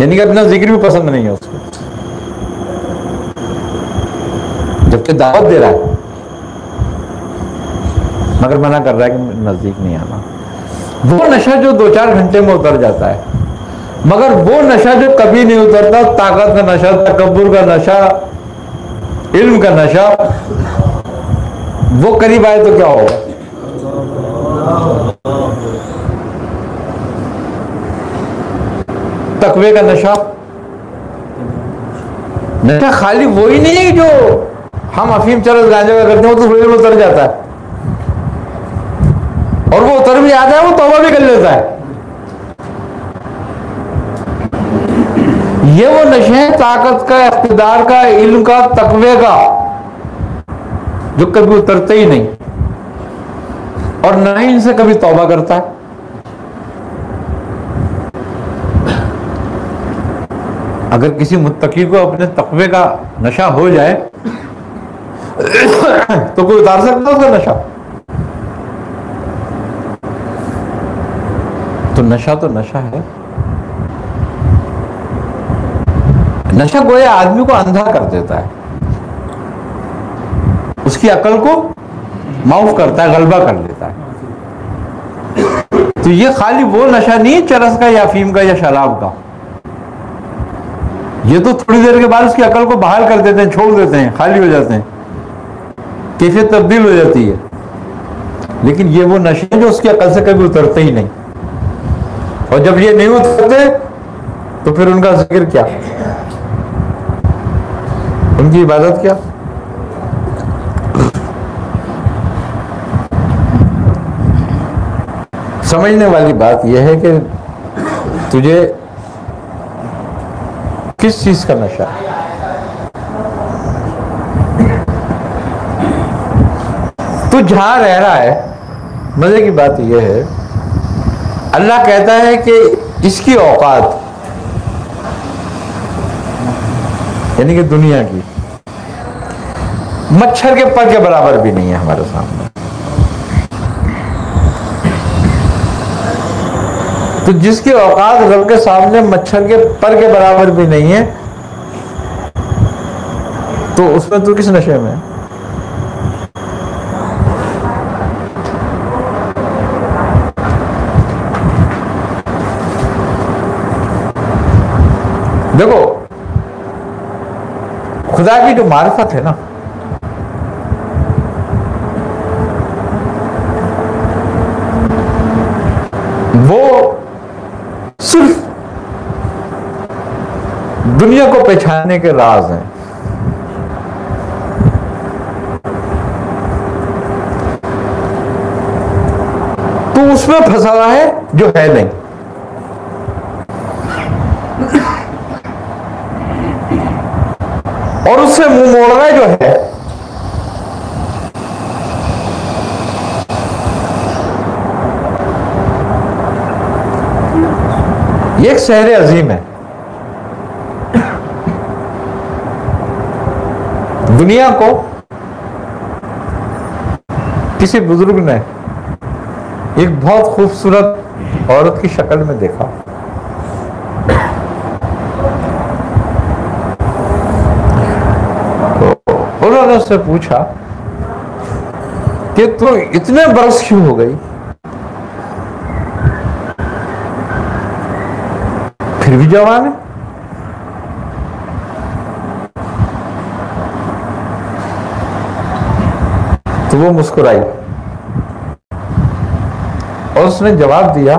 यानी कि अपना जिक्र भी पसंद नहीं है उसको, जबकि दावत दे रहा है मगर मना कर रहा है कि नजदीक नहीं आना। वो नशा जो 2-4 घंटे में उतर जाता है, मगर वो नशा जो कभी नहीं उतरता, ताकत का नशा, तकब्बुर का नशा, इल्म का नशा, वो करीब आए तो क्या होगा? तकवे का नशा, नशा खाली वो ही नहीं है जो हम अफीम चरस गांजा का करते हैं, वो तो थोड़ी देर में उतर जाता है, और वो उतर भी आता है, वो तौबा भी कर लेता है। ये वो नशे हैं ताकत का, इख्तिदार का, इल्म का, तकवे का, जो कभी उतरते ही नहीं, और ना ही इनसे कभी तौबा करता है। अगर किसी मुत्तकी को अपने तकवे का नशा हो जाए तो कोई उतार सकता है उसका नशा? तो नशा है। नशा गोया आदमी को अंधा कर देता है, उसकी अकल को माफ करता है, गलबा कर लेता है। तो ये खाली वो नशा नहीं चरस का या अफीम का या शराब का, ये तो थोड़ी देर के बाद उसकी अकल को बहाल कर देते हैं, छोड़ देते हैं, खाली हो जाते हैं, कैफियत तब्दील हो जाती है। लेकिन ये वो नशे हैं जो उसकी अकल से कभी उतरते ही नहीं, और जब ये नहीं उतरते तो फिर उनका जिक्र क्या, उनकी इबादत क्या? समझने वाली बात यह है कि तुझे किस चीज का नशा है। तू जहां रह रहा है, मजे की बात यह है, अल्लाह कहता है कि इसकी औकात, यानी कि दुनिया की, मच्छर के पर के बराबर भी नहीं है हमारे सामने। तो जिसकी औकात रब के सामने मच्छर के पर के बराबर भी नहीं है, तो उसमें तू किस नशे में है? देखो, खुदा की जो मारिफत है ना, वो सिर्फ दुनिया को पहचानने के राज हैं। तो उसमें फंसा हुआ है जो है नहीं। और उससे मुंह मोड़ रहा है जो है। ये एक शहर अजीम है। दुनिया को किसी बुजुर्ग ने एक बहुत खूबसूरत औरत की शक्ल में देखा। तो उन्होंने उससे पूछा कि तू इतने बरस क्यों हो गई, फिर भी जवान है? तो वो मुस्कुराई और उसने जवाब दिया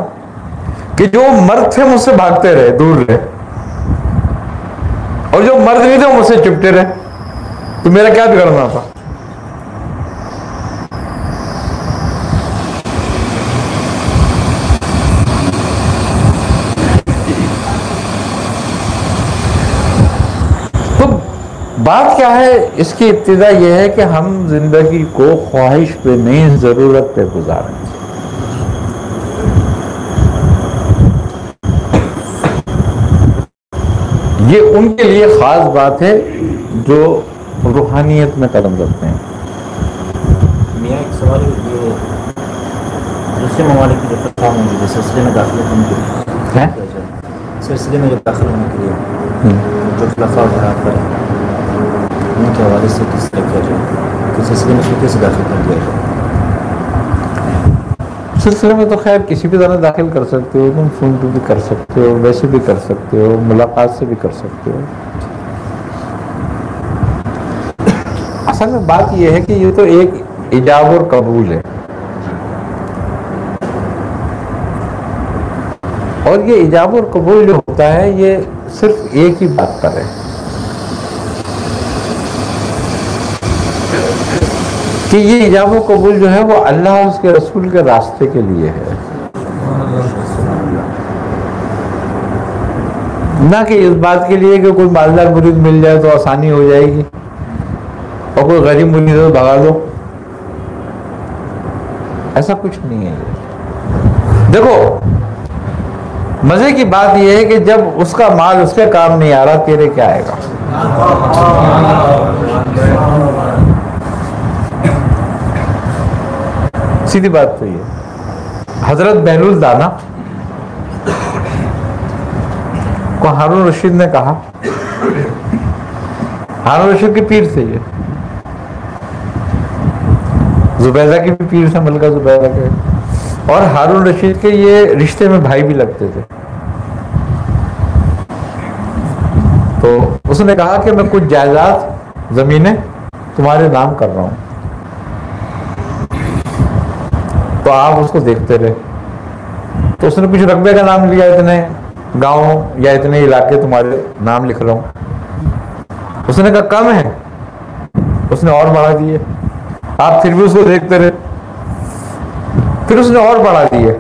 कि जो मर्द थे मुझसे भागते रहे, दूर रहे, और जो मर्द नहीं थे मुझसे चिपटे रहे, तो मेरा क्या बिगड़ना था? बात क्या है, इसकी इब्तिदा यह है कि हम जिंदगी को ख्वाहिश पे नहीं, जरूरत पे गुजारें। ये उनके लिए खास बात है जो रूहानियत में कदम रखते हैं। मियाँ एक सवाल ये दूसरे ममालिक की जो फतवा होंगी, जैसे सिलसिले में दाखिल होने के लिए सिलसिले में जो दाखिल होने के लिए जो खिलाफा वगैरह पर उनके हवाले से किस तरह किया जाए, किस सिलसिले में उसको कैसे दाखिल कर दिया जाए? सिलसिले में तो खैर किसी भी तरह दाखिल कर सकते हो, तुम फोन पे भी कर सकते हो, वैसे भी कर सकते हो, मुलाकात से भी कर सकते हो। असल में बात यह है कि ये तो एक इजाब और कबूल है, और ये इजाब और कबूल जो होता है ये सिर्फ एक ही बात पर है कि ये इजाब और कबूल जो है वो अल्लाह और उसके रसूल के रास्ते के लिए है, ना कि इस बात के लिए कि कोई मालदार मुरीद मिल जाए तो आसानी हो जाएगी और कोई गरीब मुरीद तो भगा दो। ऐसा कुछ नहीं है। देखो, मजे की बात यह है कि जब उसका माल उसके काम नहीं आ रहा, तेरे क्या आएगा? सीधी बात तो ये। हजरत बहलूल दाना को हारून रशीद ने कहा, हारून रशीद के पीर थे ये, जुबैदा की भी पीर थे, मलका जुबैदा के, और हारून रशीद के ये रिश्ते में भाई भी लगते थे। तो उसने कहा कि मैं कुछ जायदाद जमीनें तुम्हारे नाम कर रहा हूं, तो आप उसको देखते रहे। तो उसने कुछ रकबे का नाम लिया, इतने गांव या इतने इलाके तुम्हारे नाम लिख रहा हूं। उसने कहा कम है, उसने और बढ़ा दिए। आप फिर भी उसको देखते रहे, फिर उसने और बढ़ा दिए।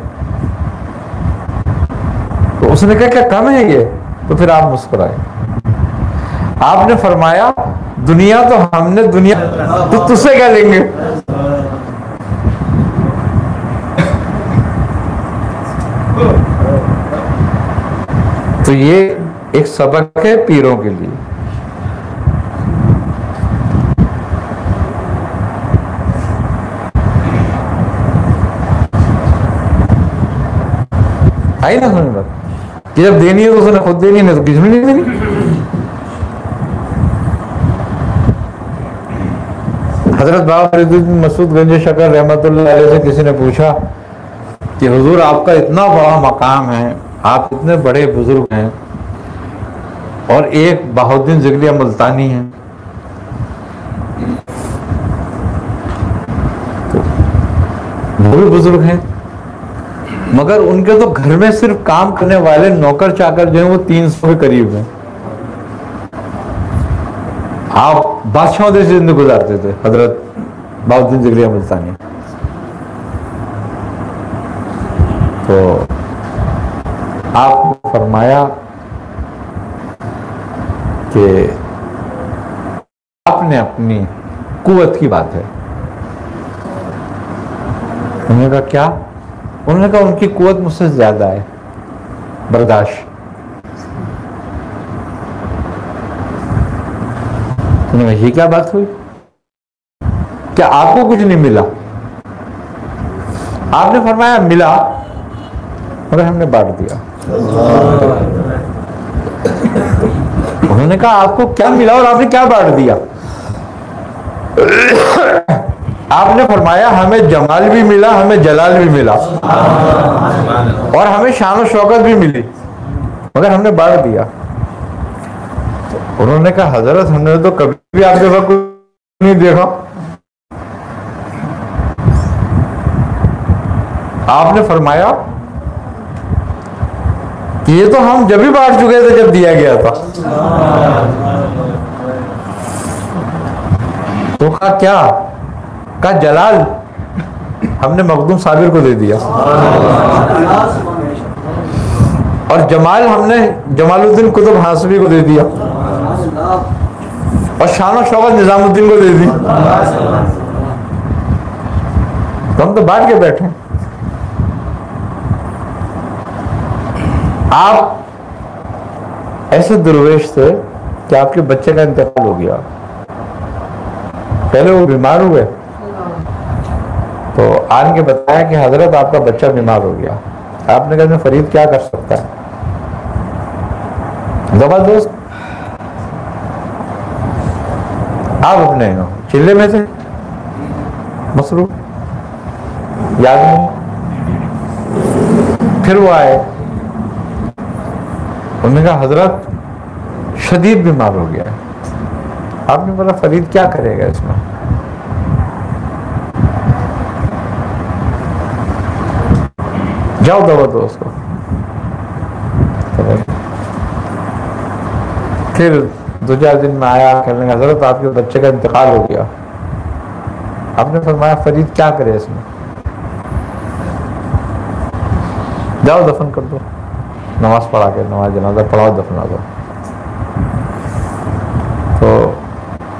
तो उसने कहा क्या कम है ये? तो फिर आप मुस्कुराए। आपने फरमाया दुनिया तो हमने दुनिया तो तुझसे क्या लेंगे? तो ये एक सबक है पीरों के लिए। आई ना समझ बात कि जब देनी है तो उसने खुद देनी, नहीं तो किसी में नहीं देनी। हजरत बाबा फरीदुद्दीन मसूद गंज शकर रहमतुल्लाह अलैह से किसी ने पूछा कि हुजूर आपका इतना बड़ा मकाम है, आप इतने बड़े बुजुर्ग हैं, और एक बहाउद्दीन ज़िगलिया मुल्तानी है, तो वो भी बुजुर्ग हैं, मगर उनके तो घर में सिर्फ काम करने वाले नौकर चाकर जो हैं वो 300 के करीब हैं। आप बादशाहों जैसी जिंदगी गुजारते थे हजरत बहाउद्दीन ज़िगलिया मुल्तानी। तो आपने फरमाया कि आपने अपनी कुव्वत की बात है। उन्होंने कहा क्या? उन्होंने कहा उनकी कुव्वत मुझसे ज्यादा है, बर्दाश्त। उन्होंने कहा ये क्या बात हुई? क्या आपको कुछ नहीं मिला? आपने फरमाया मिला, मगर हमने बांट दिया। उन्होंने कहा आपको क्या मिला और आपने क्या बांट दिया? आपने फरमाया हमें जमाल भी मिला, हमें जलाल भी मिला, और हमें शान और शौकत भी मिली, मगर हमने बांट दिया। तो उन्होंने कहा हजरत हमने तो कभी भी आपके पास कुछ नहीं देखा। आपने फरमाया कि ये तो हम जब भी बांट चुके थे जब दिया गया था। तो कहा क्या? कहा जलाल हमने मखदूम साबिर को दे दिया, और जमाल हमने जमालुद्दीन कुतुब हासमी को दे दिया। और शान और शौकत निजामुद्दीन को दे दी, तो हम तो बांट के बैठे। आप ऐसे दुर्वेश थे कि आपके बच्चे का इंतकाल हो गया, पहले वो बीमार हुए तो आन के बताया कि हजरत आपका बच्चा बीमार हो गया। आपने कहा फरीद क्या कर सकता है, जबरदस्त। आप अपने चिल्ले में थे, मसरूफ, याद नहीं। फिर वो आए, उन्होंने कहा हजरत शदीद बीमार हो गया है। आपने बोला फरीद क्या करेगा इसमें, जाओ दवा दो उसको। फिर 2-4 दिन में आया, कहने लगा हजरत आपके बच्चे का इंतकाल हो गया। आपने फरमाया फरीद क्या करे इसमें, जाओ दफन कर दो, नमाज पढ़ा के, नमाज जनाजा पढ़ाओ, दफना दो। तो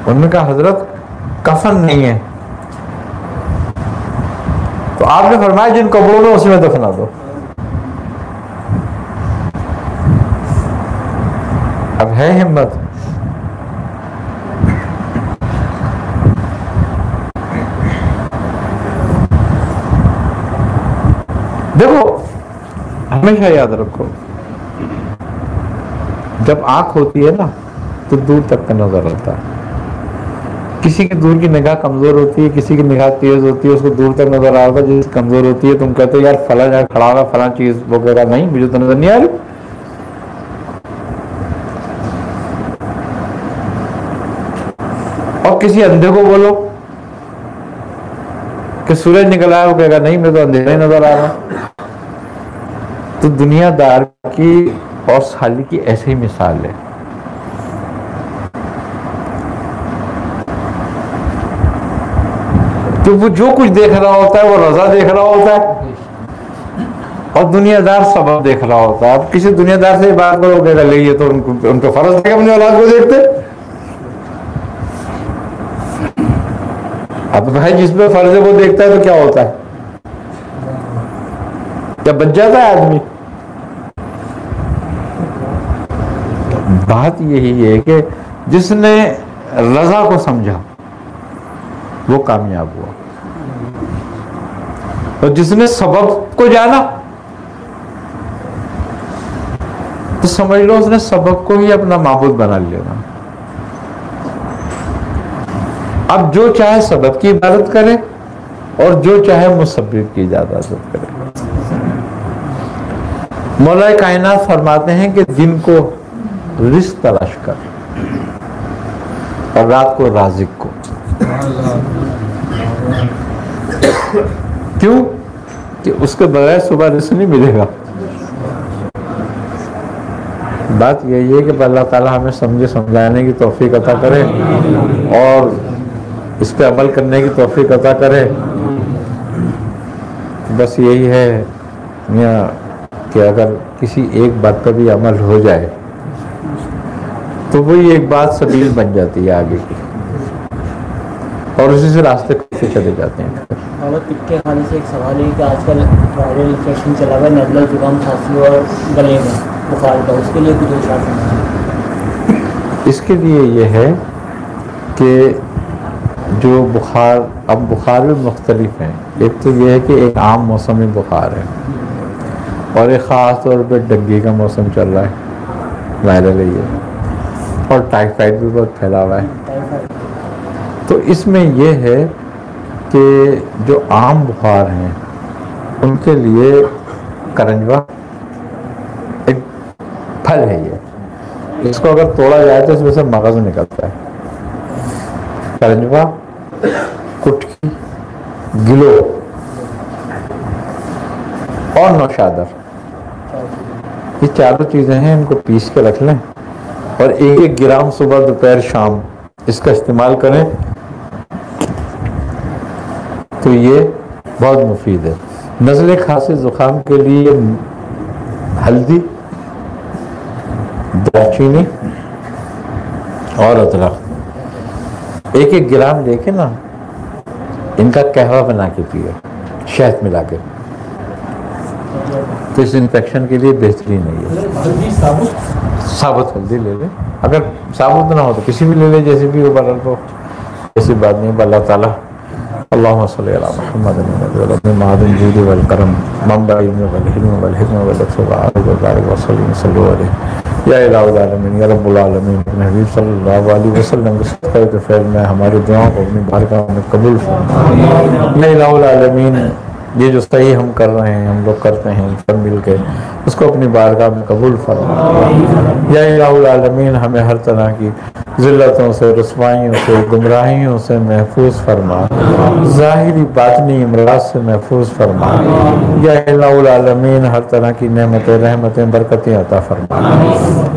उन्होंने कहा हजरत कफन नहीं है, तो आपने फरमाया जिन कपड़ों में उसी में दफना दो। अब है हिम्मत। देखो हमेशा याद रखो, जब आंख होती है ना तो दूर तक का नजर आता है। किसी की दूर की निगाह कमजोर होती है, किसी की निगाह तेज होती है, उसको दूर तक नजर आ रहा है। जिसकी कमजोर होती है तुम कहते हो यार फला जगह खड़ा होगा, फला चीज वो कहेगा नहीं मुझे तो नजर नहीं आ रही। और किसी अंधे को बोलो कि सूरज निकला है, वो कहेगा नहीं मैं तो अंधेरा ही नजर आ रहा। तो दुनियादार की और साली की ऐसे ही मिसाल है। तो वो जो कुछ देख रहा होता है वो रजा देख रहा होता है, और दुनियादार सबब देख रहा होता है। अब किसी दुनियादार से बात करो कहेगा ले ये तो उनको फर्ज है अपनी औलाद को देखते। अब भाई जिसमें फर्ज है वो देखता है तो क्या होता है, क्या बच जाता है आदमी। बात यही है कि जिसने रजा को समझा वो कामयाब हुआ, और जिसने सबब को जाना तो समझ लो उसने सबब को ही अपना माबूद बना लिया। अब जो चाहे सबब की इबादत करे और जो चाहे मुसब्बिब की इजाजत करे। मौला कायनात फरमाते हैं कि दिन को रिस्क तलाश कर और रात को राजिक को। क्यों कि उसके बगैर सुबह रिस्क नहीं मिलेगा। बात यही है कि अल्लाह ताला हमें समझे समझाने की तौफीक अता करे और इस पे अमल करने की तौफीक अता करे। बस यही है कि अगर किसी एक बात पर भी अमल हो जाए तो वही एक बात सबील बन जाती है आगे की, और उसी से रास्ते से चले जाते हैं। और टिक्के खाने से एक सवाल है कि आजकल वायरल इन्फेक्शन चला हुआ है, नज़ला, जुकाम, खांसी और गले में बुखार का, उसके लिए कुछ इरशाद करना है? इसके लिए ये है कि जो बुखार, अब बुखार भी मुख्तलिफ हैं। एक तो ये है कि एक आम मौसमी बुखार है और एक ख़ास तौर पर डेंगू का मौसम चल रहा है, वायरल है ये, और टाइफाइड भी बहुत फैला हुआ है। तो इसमें यह है कि जो आम बुखार हैं उनके लिए करंजवा एक फल है। ये इसको अगर तोड़ा जाए तो इसमें से मगज निकलता है। करंजवा, कुटकी, गिलो और नौशादर, ये चारों चीज़ें हैं। इनको पीस के रख लें और 1-1 ग्राम सुबह दोपहर शाम इसका इस्तेमाल करें तो ये बहुत मुफीद है। नज़ले, खांसी, ज़ुकाम के लिए हल्दी, दालचीनी और अदरक एक एक ग्राम लेके ना इनका कहवा बना के पियो, शहद मिला के, तो इस इन्फेक्शन के लिए बेहतरीन है ये। हल्दी साबुत, साबुत हल्दी ले ले, अगर साबुत ना हो तो किसी भी ले ले, जैसे भी हो बदल को, ऐसी बात नहीं। अल्लाह ताला अल्लाहुम्मा सल्ली अला मुहम्मद मादिन जूदी वल करम मंबा इल्म वल हिल्म वल हिक्म वल इख्तिबार व बारिक व सल्लल्लाहु अलैहि या इलाहुल आलमीन या रब्बुल आलमीन। अपने हबीब सल्लल्लाहु अलैहि वसल्लम के सदक़े तो फैल में हमारी दुआओं को अपनी बारगाह में कबूल फरमा। या इलाहुल आलमीन, ये जो सही हम कर रहे हैं, हम लोग करते हैं सब मिल के, उसको अपनी बारगाह में कबूल फरमा। या इलाहुल आलमीन, हमें हर तरह की ज़िल्लतों से, रुसवाइयों से, गुमराहियों से महफूज फरमा, ज़ाहिरी बातनी इमराज से महफूज फरमा। या इलाहुल आलमीन, हर तरह की नेमतें, रहमतें, बरकतें अता फरमा।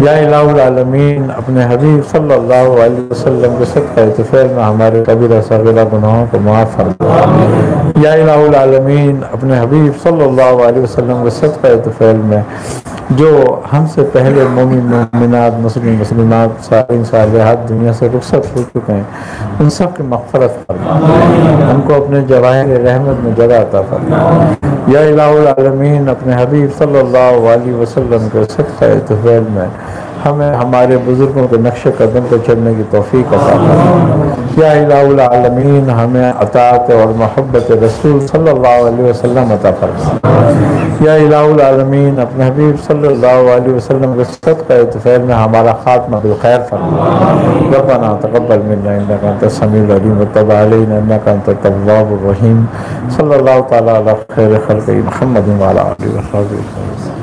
या इलाहुल आलमीन, अपने हबीब सल्लल्लाहु अलैहि वसल्लम के सदक़े इत्तिफ़ाक़ में हमारे कबीरा सग़ीरा गुनाहों को माफ़ फरमा। या इलाहुल आलमीन, अपने हबीब सल्लल्लाहु अलैहि वसल्लम के सदक़े इत्तिफ़ाक़ में जो हमसे पहले मोमिन मोमिनात, मुस्लिम मुस्लिमात, सालिहीन सालिहात दुनिया से रुखसत हो चुके हैं, उन सब की मग़फ़िरत फरमा, उनको अपने जवाहिर रहमत में जगह अता फरमा। या इलाहुल आलमीन, अपने हबीब सल्लल्लाहु अलैहि वसल्लम के सदक़े इत्तिफ़ाक़ में हमें हमारे बुजुर्गों के नक्शे कदम पर चलने की तौफीक अता फरमा। या इलाहुल आलमीन, हमें अताअत और मोहब्बत रसूल सल्लल्लाहु अलैहि वसल्लम अता फरमा। या इलाहुल आलमीन, अपने हबीब सल्लल्लाहु अलैहि वसल्लम के सदक़े इत्तिफ़ाक़ में हमारा खात्मा बिलखैर फरमा। रब्बना तक़ब्बल मिन्ना इन्नका अंतस समीउल अलीम व तब अलैना इन्नका अंतत तव्वाबुर रहीम। सल्लल्लाहु तआला अला खैरि खल्क़ि मुहम्मद व अला आलिहि व सहबिहि।